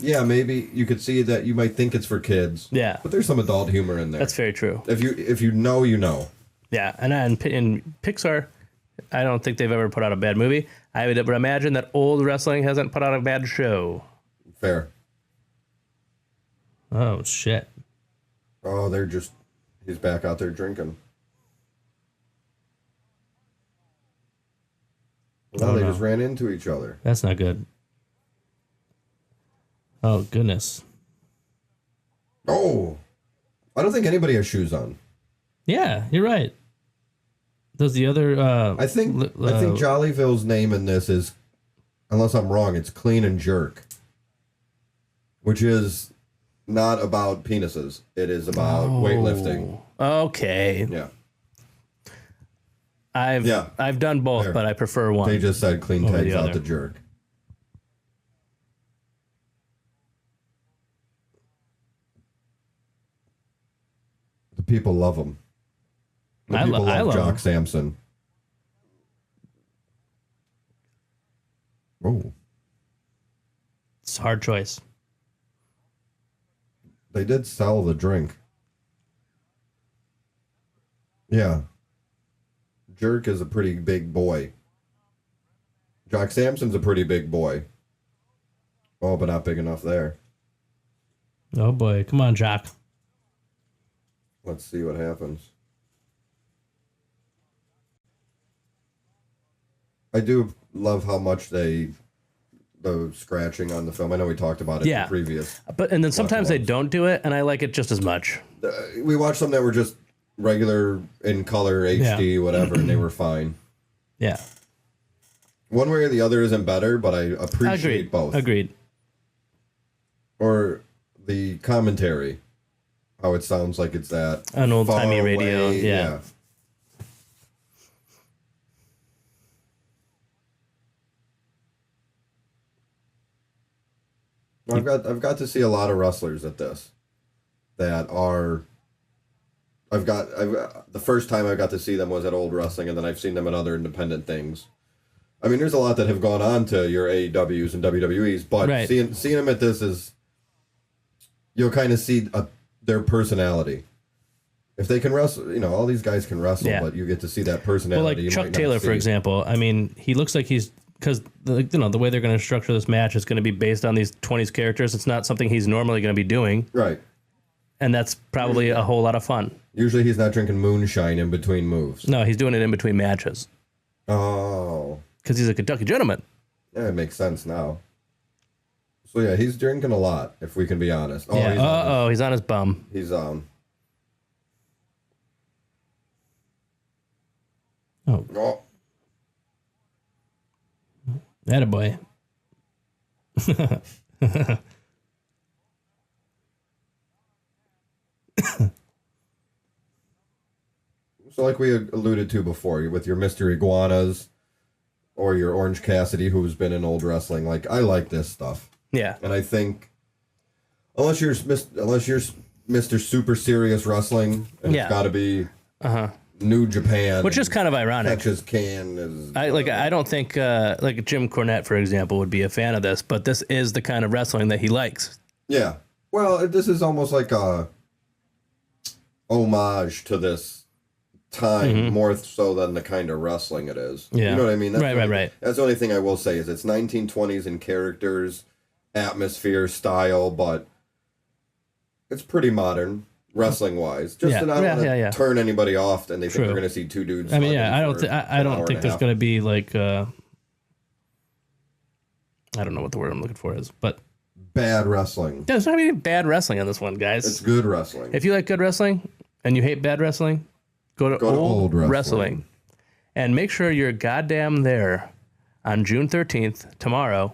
Yeah, maybe you could see that you might think it's for kids. Yeah. But there's some adult humor in there. That's very true. If you know, you know. Yeah, and in Pixar, I don't think they've ever put out a bad movie. I would imagine that old wrestling hasn't put out a bad show. Fair. Oh, shit. Oh, he's back out there drinking. Well, they just ran into each other. That's not good. Oh, goodness. Oh, I don't think anybody has shoes on. Yeah, you're right. Does the other... I think Jollyville's name in this is, unless I'm wrong, it's Clean and Jerk. Which is not about penises. It is about weightlifting. Okay. Yeah. I've done both, There. but I prefer one. They just said Clean over takes the out other. the jerk. The people love him. The people love Jock him. Sampson. Oh. It's a hard choice. They did sell the drink. Yeah. Jerk is a pretty big boy. Jock Sampson's a pretty big boy. Oh, but not big enough there. Oh, boy. Come on, Jock. Let's see what happens. I do love how much the scratching on the film. I know we talked about it in the previous. And then sometimes they don't do it, and I like it just as much. We watched some that were just regular in color, HD, whatever, and they were fine. Yeah. One way or the other isn't better, but I appreciate both. Agreed. Or the commentary, how it sounds like it's that An old-timey far radio, away, yeah. I've got to see a lot of wrestlers at this that are. The first time I got to see them was at Old Wrestling, and then I've seen them at other independent things. I mean, there's a lot that have gone on to your AEWs and WWEs, but seeing them at this is, you'll kind of see their personality. If they can wrestle, all these guys can wrestle, but you get to see that personality. Well, like Chuck Taylor, for example. I mean, he looks like he's, because the way they're going to structure this match is going to be based on these 20s characters. It's not something he's normally going to be doing. Right. And that's probably a whole lot of fun. Usually he's not drinking moonshine in between moves. No, he's doing it in between matches. Oh. Because he's a Kentucky gentleman. Yeah, it makes sense now. So yeah, he's drinking a lot, if we can be honest. Oh, yeah. He's on his bum. He's Oh. Attaboy. So like we alluded to before, with your Mr. Iguanas or your Orange Cassidy, who's been in Old Wrestling, like I like this stuff. Yeah. And I think unless you're Mr. Super Serious Wrestling, and it's got to be New Japan, which is kind of ironic. Catches can is I don't think like Jim Cornette, for example, would be a fan of this, but this is the kind of wrestling that he likes. Yeah. Well, this is almost like a homage to this time, more so than the kind of wrestling it is. Yeah. You know what I mean? That's right. That's the only thing I will say is it's 1920s in characters, atmosphere, style, but it's pretty modern wrestling wise. Just to not want to turn anybody off, and they think they're going to see two dudes. I mean, I don't think there's going to be like I don't know what the word I'm looking for is, but bad wrestling. There's not any bad wrestling on this one, guys. It's good wrestling. If you like good wrestling and you hate bad wrestling, go to Old Wrestling. And make sure you're goddamn there on June 13th, tomorrow.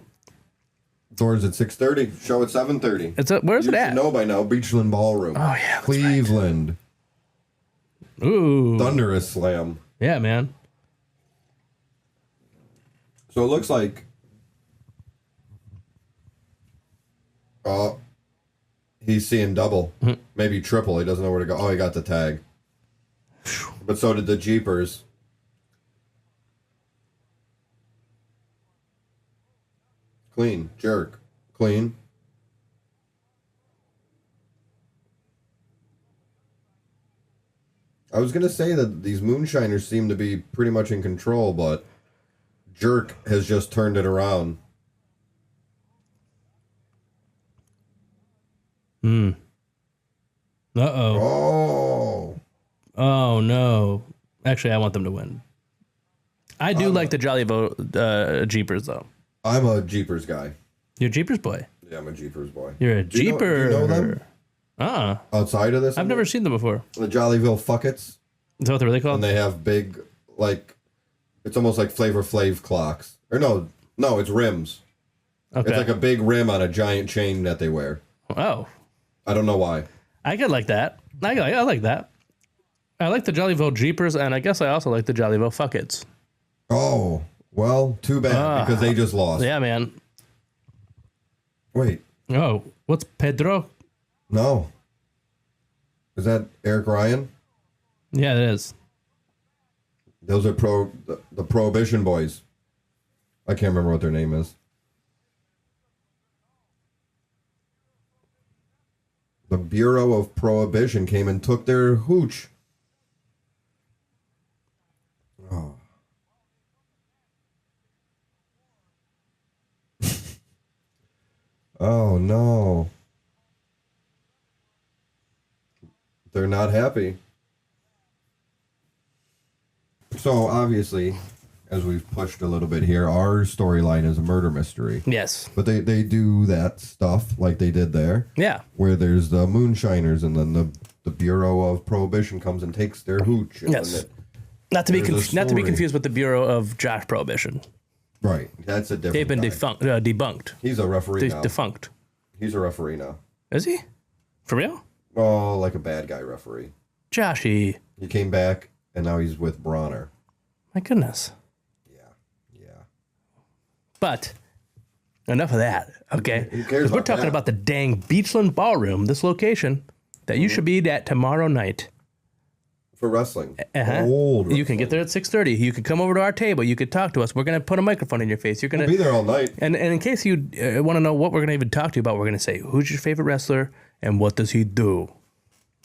Doors at 6:30. Show at 7:30. Where's it at? You know by now. Beachland Ballroom. Oh, yeah. Cleveland. Right. Ooh. Thunderous Slam. Yeah, man. So it looks like... he's seeing double. Maybe triple. He doesn't know where to go. Oh, he got the tag. But so did the Jeepers. Clean. Jerk. Clean. I was gonna say that these moonshiners seem to be pretty much in control, but Jerk has just turned it around. Uh-oh. Oh. Oh, no. Actually, I want them to win. I do like the Jolly Jeepers, though. I'm a Jeepers guy. You're a Jeepers boy. Yeah, I'm a Jeepers boy. You're a Jeeper. Do you know them? Outside of this? I've never seen them before. The Jollyville Fuckets. Is that what they're really called? And they have big, like, it's almost like Flavor Flav clocks. Or no, it's rims. Okay. It's like a big rim on a giant chain that they wear. Oh. I don't know why. I could like that. I like that. I like the Jollyville Jeepers, and I guess I also like the Jollyville Fuckets. Oh, well, too bad, because they just lost. Yeah, man. Wait. Oh, what's Pedro? No. Is that Eric Ryan? Yeah, it is. Those are the Prohibition boys. I can't remember what their name is. The Bureau of Prohibition came and took their hooch. Oh. Oh, no. They're not happy. So, obviously, as we've pushed a little bit here, our storyline is a murder mystery. Yes. But they do that stuff like they did there. Yeah. Where there's the moonshiners and then the Bureau of Prohibition comes and takes their hooch. And Yes. Not to be there's a story. confused with the Bureau of Josh Prohibition. Right. That's a different They've been guy. debunked. He's a referee now. Defunct. He's a referee now. Is he? For real? Oh, like a bad guy referee. Joshy. He came back and now he's with Bronner. My goodness. Yeah. But enough of that, okay? Who cares 'Cause we're about talking that? about the dang Beachland Ballroom, this location that you should be at tomorrow night. For wrestling. Uh-huh. Old You can get there at 6:30. You can come over to our table. You could talk to us. We're going to put a microphone in your face. You're going We'll be there all night. And in case you want to know what we're going to even talk to you about, we're going to say, who's your favorite wrestler and what does he do?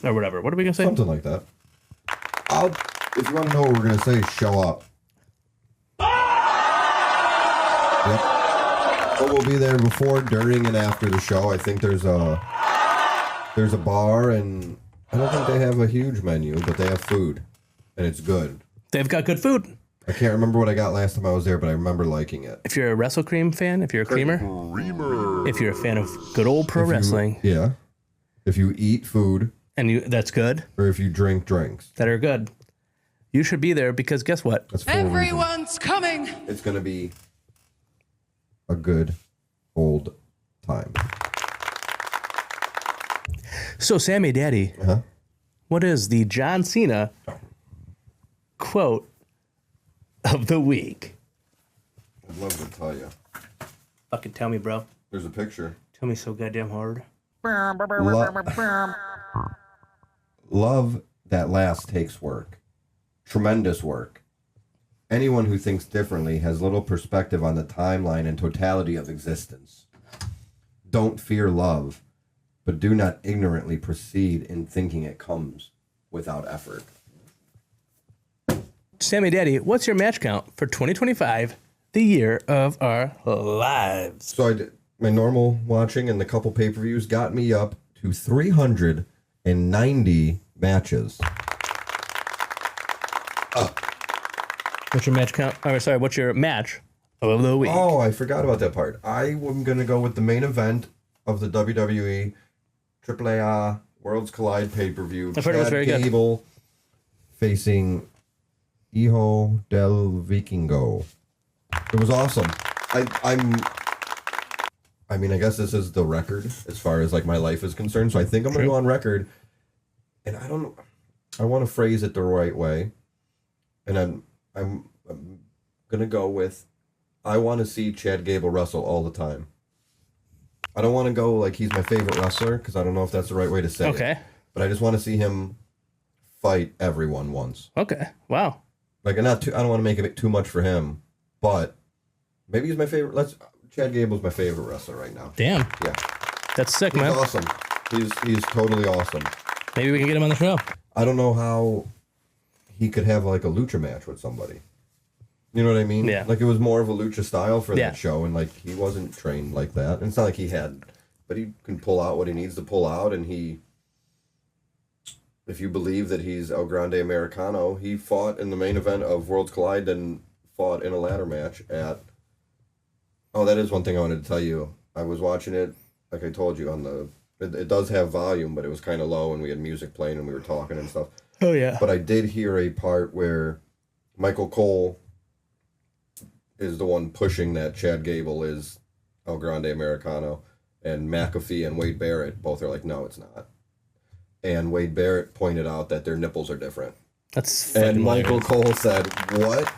Or whatever. What are we going to say? Something like that. If you want to know what we're going to say, show up. Yep. But we'll be there before, during, and after the show. I think there's a bar, and I don't think they have a huge menu, but they have food, and it's good. They've got good food. I can't remember what I got last time I was there, but I remember liking it. If you're a WrestleCream fan, if you're a creamer, if you're a fan of good old pro wrestling, Yeah. If you eat food, and that's good, or if you drink drinks. that are good, you should be there because guess what? That's 4 reasons. Everyone's coming. It's going to be a good old time. So, Sammy Daddy, what is the John Cena quote of the week? I'd love to tell you. Fucking tell me, bro. There's a picture. Tell me so goddamn hard. Love that last takes work. Tremendous work. Anyone who thinks differently has little perspective on the timeline and totality of existence. Don't fear love, but do not ignorantly proceed in thinking it comes without effort. Sammy Daddy, what's your match count for 2025, the year of our lives? So I did, my normal watching and the couple pay-per-views got me up to 390 matches. What's your match count? Oh, sorry, what's your match of the week? Oh, I forgot about that part. I am going to go with the main event of the WWE AAA Worlds Collide pay-per-view. I've heard it was very good. Gable facing Hijo del Vikingo. It was awesome. I mean, I guess this is the record as far as like my life is concerned. So I think I'm going to go on record. And I don't know. I want to phrase it the right way. And I'm going to go with, I want to see Chad Gable wrestle all the time. I don't want to go like he's my favorite wrestler because I don't know if that's the right way to say it. But I just want to see him fight everyone once. Okay. Wow. Like, I don't want to make it too much for him, but maybe he's my favorite. Chad Gable's my favorite wrestler right now. Damn. Yeah. That's sick, He's man. awesome. He's totally awesome. Maybe we can get him on the show. I don't know how he could have like a lucha match with somebody. You know what I mean? Yeah. Like it was more of a lucha style for Yeah. that show, and like he wasn't trained like that. And it's not like he had, but he can pull out what he needs to pull out, and he. If you believe that he's El Grande Americano, he fought in the main event of Worlds Collide and fought in a ladder match at... Oh, that is one thing I wanted to tell you. I was watching it, like I told you, on the... It does have volume, but it was kind of low, and we had music playing, and we were talking and stuff. Oh, yeah. But I did hear a part where Michael Cole is the one pushing that Chad Gable is El Grande Americano, and McAfee and Wade Barrett both are like, no, it's not. And Wade Barrett pointed out that their nipples are different. That's And Michael hilarious. Cole said, what?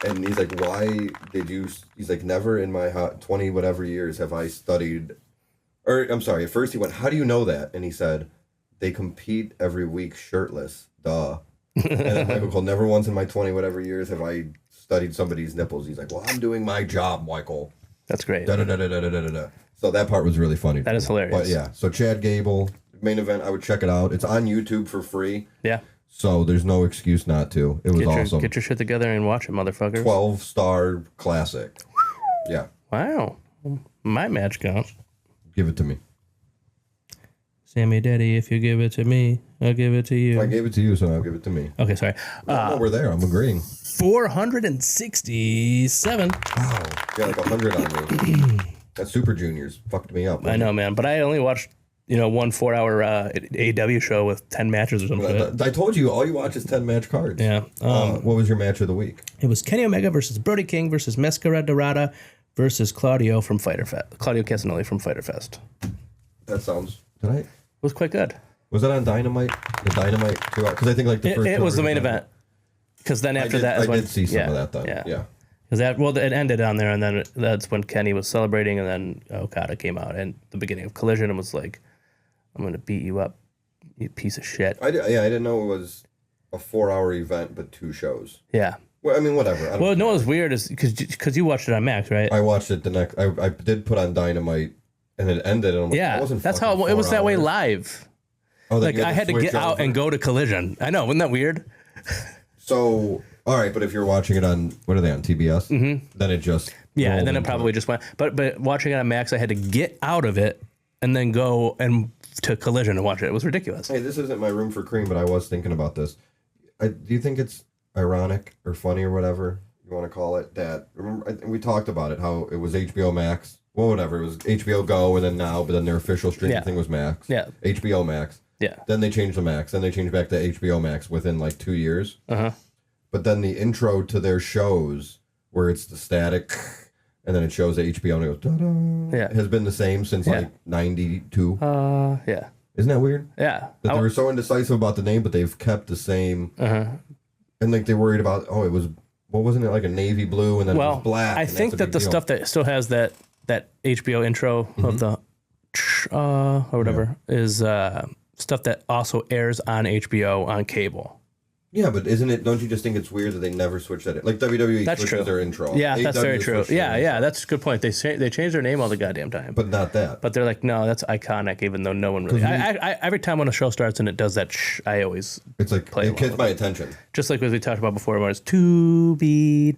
And he's like, why did you... He's like, never in my 20 whatever years have I studied... Or, I'm sorry, at first he went, how do you know that? And he said, they compete every week shirtless. Duh. And then Michael Cole, never once in my 20 whatever years have I studied somebody's nipples. He's like, well, I'm doing my job, Michael. That's great. Da-da-da-da-da-da-da. So that part was really funny. That is hilarious. But yeah, so Chad Gable... Main event, I would check it out. It's on YouTube for free. Yeah. So there's no excuse not to. It was awesome. Get your shit together and watch it, motherfuckers. 12-star classic. Yeah. Wow. My match counts. Give it to me. Sammy Daddy, if you give it to me, I'll give it to you. I gave it to you, so I'll give it to me. Okay, sorry. No, we're there. I'm agreeing. 467. Wow. You got like 100 on me. That Super Juniors fucked me up. I know, man, but I only watched, 1 4-hour AW show with 10 matches or something. I told you, all you watch is 10-match cards. Yeah. What was your match of the week? It was Kenny Omega versus Brody King versus Mascara Dorada versus Claudio from Fighter Fest. Claudio Castagnoli from Fighter Fest. That sounds... Did I... It was quite good. Was that on Dynamite? The Dynamite 2 hours? Because I think like the first... It was the main event. Because then after that is when... I did see some of that then. Yeah. Because it ended on there, and then that's when Kenny was celebrating, and then Okada came out in the beginning of Collision and was like, I'm going to beat you up, you piece of shit. I didn't know it was a 4-hour event, but 2 shows. Yeah. Well, I mean, whatever. Well, no, what's weird is because you watched it on Max, right? I watched it the next... I did put on Dynamite, and it ended, and I'm like, Yeah, that wasn't that's how it was that way live. Oh, Like, I had to switch get out over. and go to Collision. I know, wasn't that weird? So, all right, but if you're watching it on... What are they on, TBS? Mm-hmm. Then it just... Yeah, rolled and then it into probably just went. But watching it on Max, I had to get out of it and then go and to Collision and watch it. It was ridiculous. Hey, this isn't my room for cream, but I was thinking about this. Do you think it's ironic or funny or whatever you want to call it that... Remember, we talked about it, how it was HBO Max. Well, whatever. It was HBO Go and then Now, but then their official streaming thing was Max. Yeah. HBO Max. Yeah. Then they changed the Max. Then they changed back to HBO Max within like 2 years. Uh-huh. But then the intro to their shows, where it's the static, and then it shows the HBO and it goes, da-da, Yeah. has been the same since like 92. Yeah. Isn't that weird? Yeah. That they were so indecisive about the name, but they've kept the same. Uh-huh. And like they worried about, it was, what wasn't it, like a navy blue and then it was black? I and think that's a that the big deal. stuff that still has that HBO intro of the or whatever is stuff that also airs on HBO on cable. Yeah, but don't you just think it's weird that they never switch that? Like WWE That's switches true. their intro. Yeah, that's AEW very true. switches their Yeah, intro. yeah, that's a good point. They change their name all the goddamn time. But not that. But they're like, no, that's iconic, even though no one really. I every time when a show starts and it does that, I always It's like, play it along gets with my attention. just like as we talked about before, where it's to be.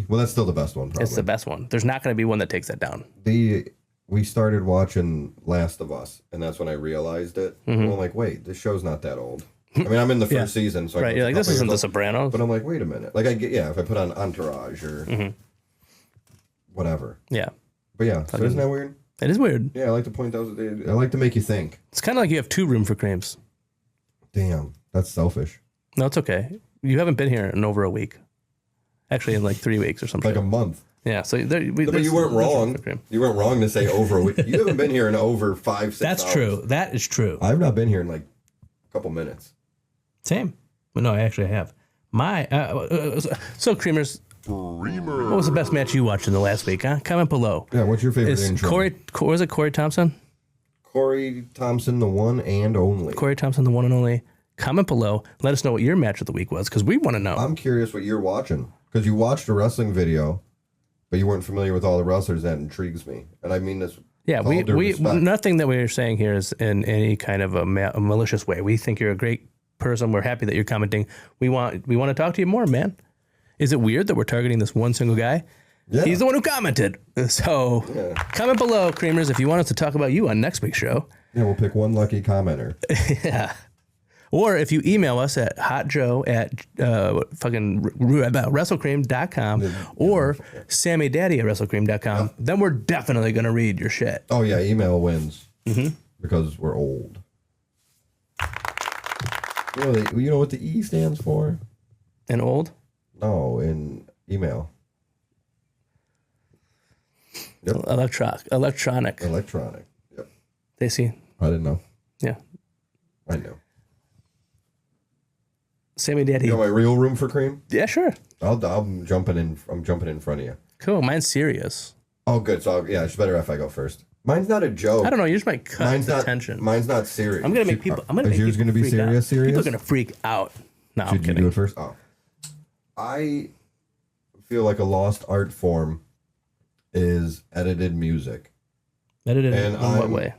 Well, that's still the best one, probably. It's the best one. There's not going to be one that takes that down. We started watching Last of Us, and that's when I realized it. Mm-hmm. I'm like, wait, this show's not that old. I mean, I'm in the first season, so I Right, know you're it's like, a this couple isn't The years old. Sopranos. But I'm like, wait a minute. Like, if I put on Entourage or whatever. Yeah, But yeah, so isn't that weird? it is weird. Yeah, I like to point those. I like to make you think. It's kind of like you have 2 room for creams. Damn, that's selfish. No, it's okay. You haven't been here in over a week. Actually, in like 3 weeks or something. Like a month. Yeah, so But you weren't wrong. You weren't wrong to say over a week. You haven't been here in over 5-6 That's hours. true. That is true. I've not been here in like a couple minutes. Same. Well, no, I actually have. My so Creamers. What was the best match you watched in the last week? Huh? Comment below. Yeah, what's your favorite Is intro? was it Corey Thompson? Corey Thompson, the one and only. Corey Thompson, the one and only. Comment below. Let us know what your match of the week was, because we want to know. I'm curious what you're watching because you watched a wrestling video, but you weren't familiar with all the wrestlers. That intrigues me, and I mean this. Yeah, with all due respect. nothing that we are saying here is in any kind of a malicious way. We think you're a great person. We're happy that you're commenting. We want to talk to you more, man. Is it weird that we're targeting this one single guy? Yeah. He's the one who commented. So comment below, Creamers, if you want us to talk about you on next week's show. Yeah, we'll pick one lucky commenter. Yeah. Or if you email us at hotjoe at WrestleCream.com or sammydaddy at WrestleCream.com, then we're definitely going to read your shit. Oh, yeah, email wins. Because we're old. You know what the E stands for? And old? No, in email. Yep. Electronic. Yep. Stacy? I didn't know. Yeah. I know. Sammy Daddy. You know my real room for cream? Yeah, sure. I'm jumping in front of you. Cool. Mine's serious. Oh, good. So it's better if I go first. Mine's not a joke. I don't know. Yours might cut the tension. Mine's not serious. I'm gonna make people. Is yours gonna be serious? Serious? People are gonna freak out. No, I'm Should you kidding. do it first? Oh, I feel like a lost art form is edited music. Edited And in what way?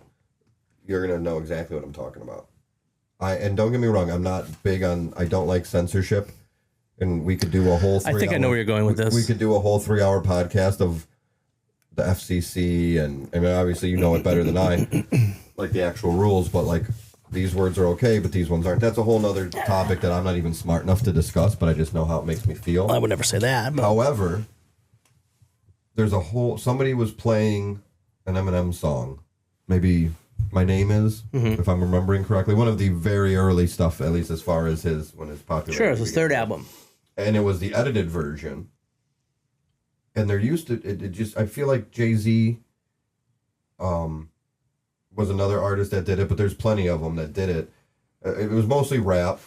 You're gonna know exactly what I'm talking about. And don't get me wrong, I'm not big on. I don't like censorship, and we could do a whole. I think I know where you're going with this. We could do a whole 3-hour podcast of the FCC, and I mean, obviously you know it better than I, like the actual rules, but like these words are okay, but these ones aren't. That's a whole nother topic that I'm not even smart enough to discuss, but I just know how it makes me feel. I would never say that. But... However, there's somebody was playing an Eminem song, maybe My Name Is, if I'm remembering correctly, one of the very early stuff, at least as far as his popular. Sure, it's his third album. And it was the edited version. And they're used to it. Just I feel like Jay-Z was another artist that did it, but there's plenty of them that did it. It was mostly rap.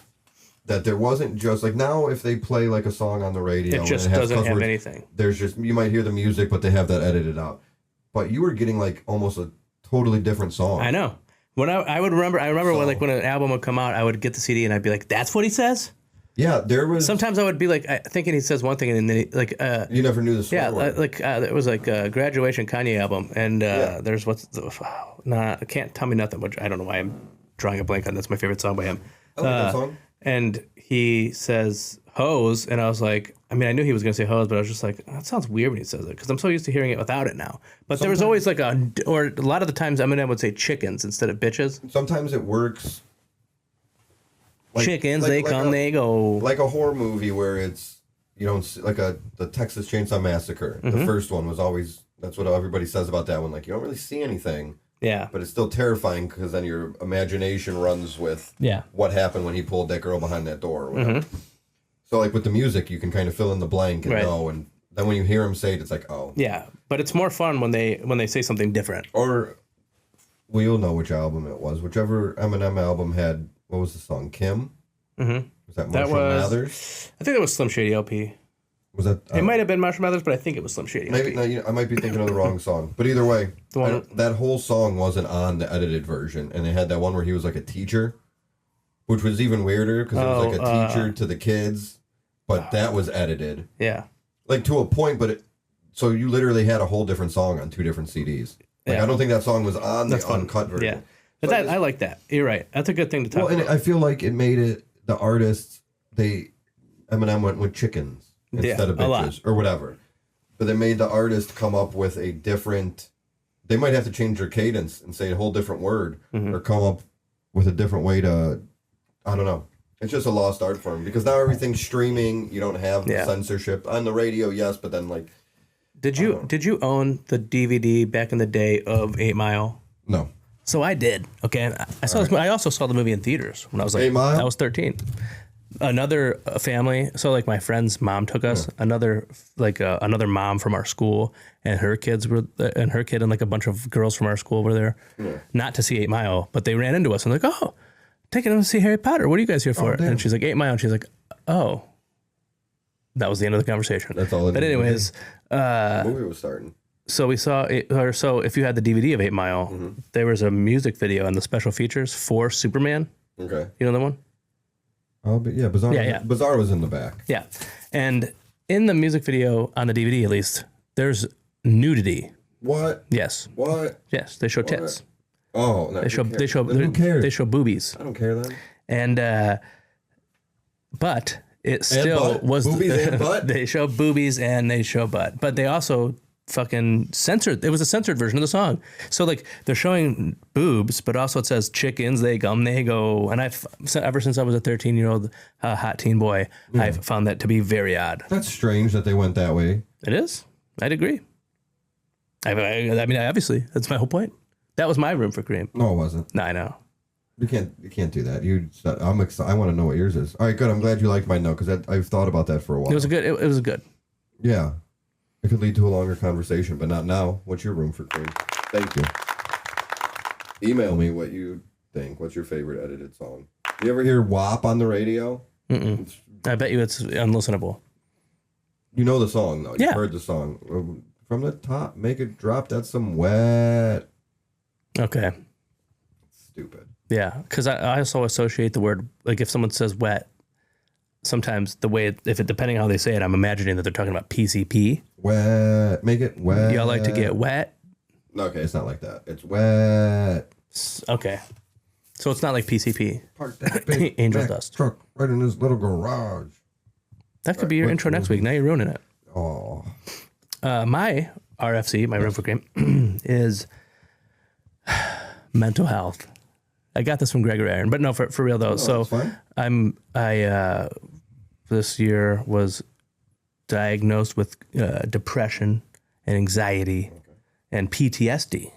That there wasn't just like now if they play like a song on the radio, It just and it has doesn't cuss have words, anything. There's just you might hear the music, but they have that edited out. But you were getting like almost a totally different song. I know. When I remember when an album would come out, I would get the CD and I'd be like, "That's what he says." Yeah, there was. Sometimes I would be like thinking he says one thing and then you never knew the song. Yeah, it was like a Graduation Kanye album, and there's I can't tell me nothing. Which I don't know why I'm drawing a blank on. That's my favorite song by him. I like that song. And he says hose, and I was like, I mean, I knew he was going to say hose, but I was just like, that sounds weird when he says it, because I'm so used to hearing it without it now. But there was always like a lot of the times Eminem would say chickens instead of bitches. Sometimes it works. Chickens, they come, they go. Like a horror movie where it's, you don't see, like the Texas Chainsaw Massacre. The first one was always, that's what everybody says about that one. Like, you don't really see anything. Yeah. But it's still terrifying because then your imagination runs with what happened when he pulled that girl behind that door or whatever. So, like, with the music, you can kind of fill in the blank and know. And then when you hear him say it, it's like, oh. Yeah. But it's more fun when they say something different. Or we'll know which album it was. Whichever Eminem album had, what was the song? Kim? Mm-hmm. Was that Marshall Mathers? I think that was Slim Shady LP. Was that? It might have been Marshall Mathers, but I think it was Slim Shady. Maybe no, I might be thinking of the wrong song. But either way, that whole song wasn't on the edited version, and they had that one where he was like a teacher, which was even weirder because it was like a teacher to the kids, but that was edited. Yeah, like to a point, but so you literally had a whole different song on 2 different CDs. Like I don't think that song was on the uncut version. Yeah, but so I like that. You're right. That's a good thing to talk about. And I feel like it made it the artists. Eminem went with chickens instead of bitches or whatever. But they made the artist come up with a different. They might have to change their cadence and say a whole different word or come up with a different way to. I don't know. It's just a lost art form because now everything's streaming. You don't have the censorship on the radio, yes, but then like. Did you own the DVD back in the day of 8 Mile? No. So I did. Okay, I also saw the movie in theaters when I was like 8 Mile? I was 13. Another family, so like my friend's mom took us. Another mom from our school and her kid and like a bunch of girls from our school were there, not to see 8 Mile, but they ran into us and like, oh, taking them to see Harry Potter. What are you guys here for? And she's like 8 Mile, and she's like, oh. That was the end of the conversation. That's all. But anyways, the movie was starting. So we saw it, or so if you had the DVD of 8 Mile, there was a music video and the special features for Superman. Okay. You know the one? Bizarre. Yeah. Bizarre was in the back. Yeah. And in the music video on the DVD, at least, there's nudity. What? Yes. What? Yes. They show tits. Oh, no, They show who cares? they show boobies. I don't care then. And but it still butt. was Boobies and butt? They show boobies and they show butt, but they also fucking censored. It was a censored version of the song. So like they're showing boobs, but also it says chickens, they come, they go. And ever since I was a 13-year-old hot teen boy, I've found that to be very odd. That's strange that they went that way. It is. I'd agree. I mean, obviously, that's my whole point. That was my room for cream. No, it wasn't. No, I know. You can't do that. I'm excited. I want to know what yours is. All right, good. I'm glad you liked my note because I've thought about that for a while. It was good. It was good. Yeah, it could lead to a longer conversation, but not now. What's your room for cream? Thank you. Email me what you think. What's your favorite edited song? You ever hear WAP on the radio? Mm-mm. I bet you it's unlistenable. You know the song though. Yeah. You've heard the song. From the top, make it drop. That's some wet. Okay. Stupid. Yeah, because I also associate the word, like if someone says wet, sometimes the way, depending on how they say it, I'm imagining that they're talking about PCP. Wet. Make it wet. Y'all like to get wet? Okay, it's not like that. It's wet. Okay. So it's not like PCP. Park that big Angel Mack dust. truck right in this little garage. That could be your intro next week. Now you're ruining it. Oh. My RFC, my room for cream, is mental health. I got this from Gregory Iron, but no, for real though. So I this year was diagnosed with depression and anxiety and PTSD.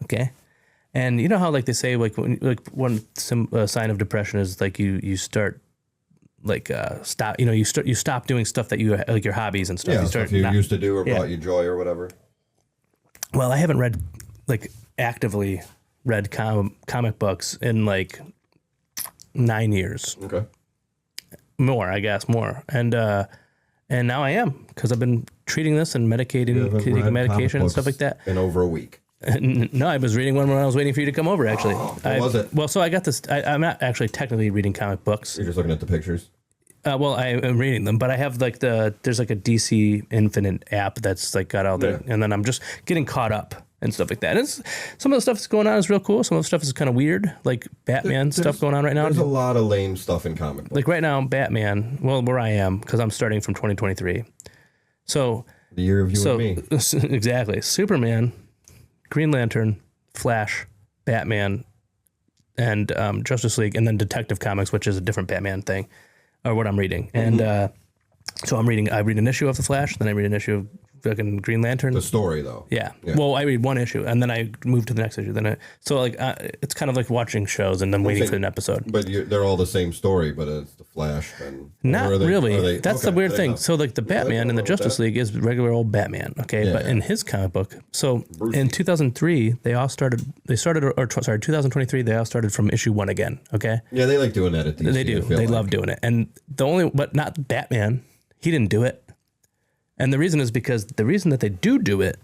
Okay. And you know how like they say like one sign of depression is like you start like stop, you stop doing stuff that you like your hobbies and stuff. Yeah, you start stuff you used to do or brought you joy or whatever. Well, I haven't actively read comic books in like 9 years. Okay. More. And now I am because I've been treating this and taking medication and stuff like that. In over a week. No, I was reading one when I was waiting for you to come over, actually. What was it? Well, so I got this. I'm not actually technically reading comic books. You're just looking at the pictures? Well, I am reading them, but I have there's like a DC Infinite app that's like got all the, and then I'm just getting caught up and stuff like that. And some of the stuff that's going on is real cool. Some of the stuff is kind of weird, like Batman stuff going on right now. There's a lot of lame stuff in comic books. Like right now, Batman, well, where I am, because I'm starting from 2023. So the year of you and me. Exactly. Superman, Green Lantern, Flash, Batman, and Justice League, and then Detective Comics, which is a different Batman thing, or what I'm reading. And so I read an issue of the Flash, then I read an issue of fucking Green Lantern. The story, though. Yeah. Well, I read one issue, and then I move to the next issue. It's kind of like watching shows and then waiting for an episode. But they're all the same story, but it's the Flash. Not really. That's the weird thing. So like the Batman in the Justice League is regular old Batman, okay? Yeah, but in his comic book, so in 2003, 2023, they all started from issue 1 again, okay? Yeah, they like doing that at DC. They do. They love doing it. And but not Batman. He didn't do it. And the reason is because the reason that they do it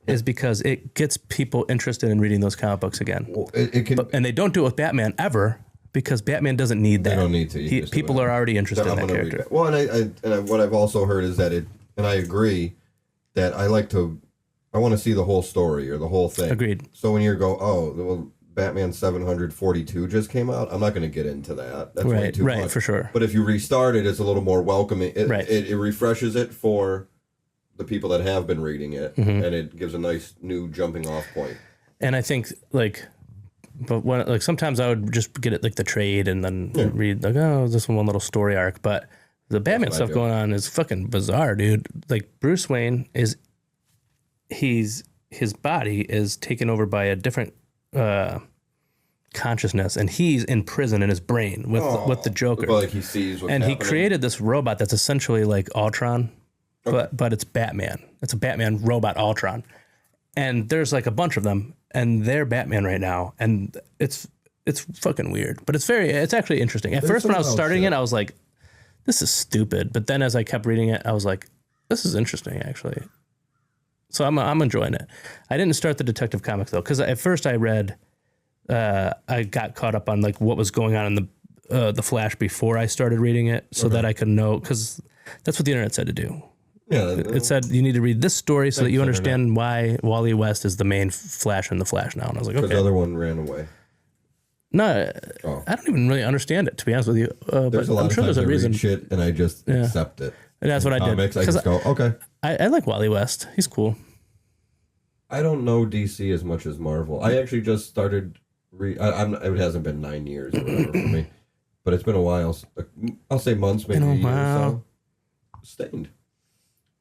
is because it gets people interested in reading those comic books again. Well, and they don't do it with Batman ever because Batman doesn't need that. They don't need to. People are already interested in that character. Well, and what I've also heard is that and I agree that I want to see the whole story or the whole thing. Agreed. So when you go, Batman 742 just came out, I'm not going to get into that. That's way too much. For sure. But if you restart it, it's a little more welcoming. It refreshes it for the people that have been reading it, and it gives a nice new jumping off point. And I think sometimes I would just get it like the trade and then read this one little story arc. But the Batman stuff going on is fucking bizarre, dude. Like Bruce Wayne his body is taken over by a different consciousness, and he's in prison in his brain with the Joker. Like he sees what's happening. He created this robot that's essentially like Ultron, but it's Batman. It's a Batman robot Ultron, and there's like a bunch of them, and they're Batman right now, and it's fucking weird, but it's actually interesting. At first, when I was starting it, I was like, this is stupid, but then as I kept reading it, I was like, this is interesting actually. So I'm enjoying it. I didn't start the Detective Comics though, because at first I read, I got caught up on like what was going on in the Flash before I started reading it, so that I could know, because that's what the internet said to do. Yeah, it said you need to read this story so that you understand why Wally West is the main Flash in the Flash now. And I was like, okay. Because the other one ran away. No, I don't even really understand it, to be honest with you. There's but a lot I'm of sure times there's a I read reason. shit and I just accept it. And that's what I did. Comics, I just go, okay. I like Wally West. He's cool. I don't know DC as much as Marvel. I actually just started. It hasn't been 9 years or whatever for me, but it's been a while. I'll say months, maybe a year or so. Stained.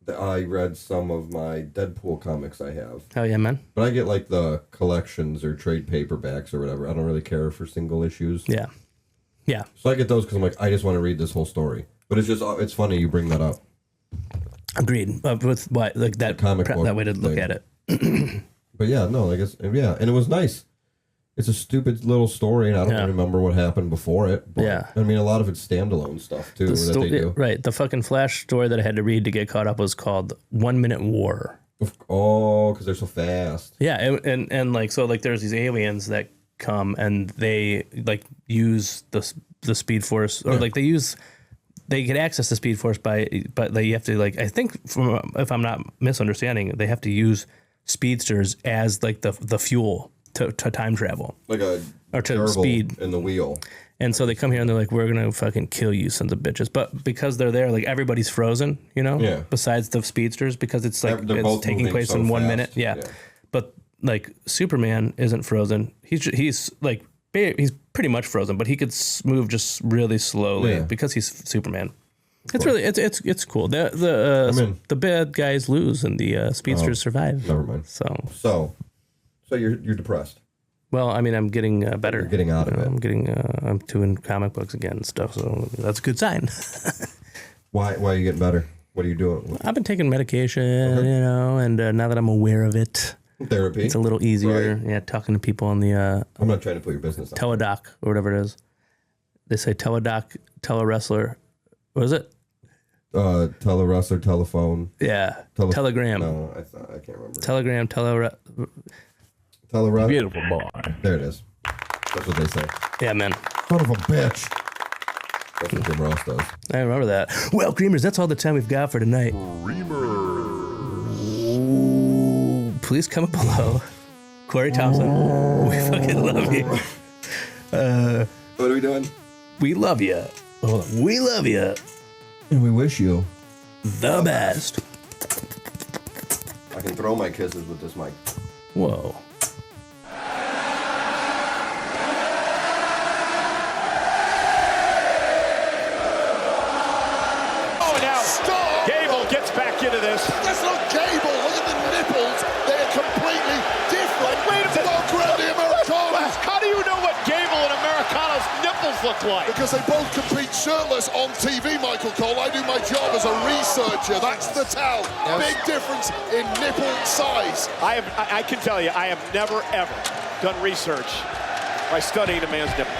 I read some of my Deadpool comics I have. Hell yeah, man. But I get like the collections or trade paperbacks or whatever. I don't really care for single issues. Yeah. Yeah. So I get those because I'm like, I just want to read this whole story. But it's funny you bring that up. Agreed. With what, like that comic book that way to look at it. But yeah, no, I guess, yeah. And it was nice. It's a stupid little story, and I don't remember what happened before it. But, yeah. I mean, a lot of it's standalone stuff, too, that they do. Right. The fucking Flash story that I had to read to get caught up was called 1 Minute War. Oh, because they're so fast. Yeah, and like, so, like, there's these aliens that come, and they, like, use the Speed Force, or, like, they get access to Speed Force but you have to, like, I think, if I'm not misunderstanding, they have to use speedsters as, like, the fuel to time travel, like a or to speed in the wheel. And so they come here and they're like, we're gonna fucking kill you, sons of bitches. But because they're there, like, everybody's frozen, you know. Yeah. Besides the speedsters, because it's like They're taking place so in 1 fast. minute. Yeah. But like Superman isn't frozen. He's like he's pretty much frozen, but he could move just really slowly because he's Superman. It's really it's cool. The bad guys lose and the speedsters survive. Never mind. So you're depressed. Well, I mean, I'm getting better. You're getting out of it. I'm doing comic books again and stuff, so that's a good sign. Why are you getting better? What are you doing? I've been taking medication, you know, and now that I'm aware of it, therapy. It's a little easier. Right. Yeah, talking to people on the I'm not trying to put your business on. teledoc or whatever it is. They say teledoc, telewrestler. What is it? Telewrestler, telephone. Yeah, telegram. No, I can't remember. Telegram, Telerock. Beautiful boy. There it is. That's what they say. Yeah, man. Son of a bitch. That's what Jim Ross does. I remember that. Well, Creamers, that's all the time we've got for tonight. Ooh, please comment below. Corey Thompson, we fucking love you. What are we doing? We love you. Hold on. We love you. And we wish you the best. I can throw my kisses with this mic. Whoa. Into this. That's not Gable. Look at the nipples. They're completely different. Wait a minute. Welcome around the Americanas. How do you know what Gable and Americana's nipples look like? Because they both compete shirtless on TV, Michael Cole. I do my job as a researcher. That's the tell. Yes. Big difference in nipple size. I can tell you, I have never, ever done research by studying a man's nipple.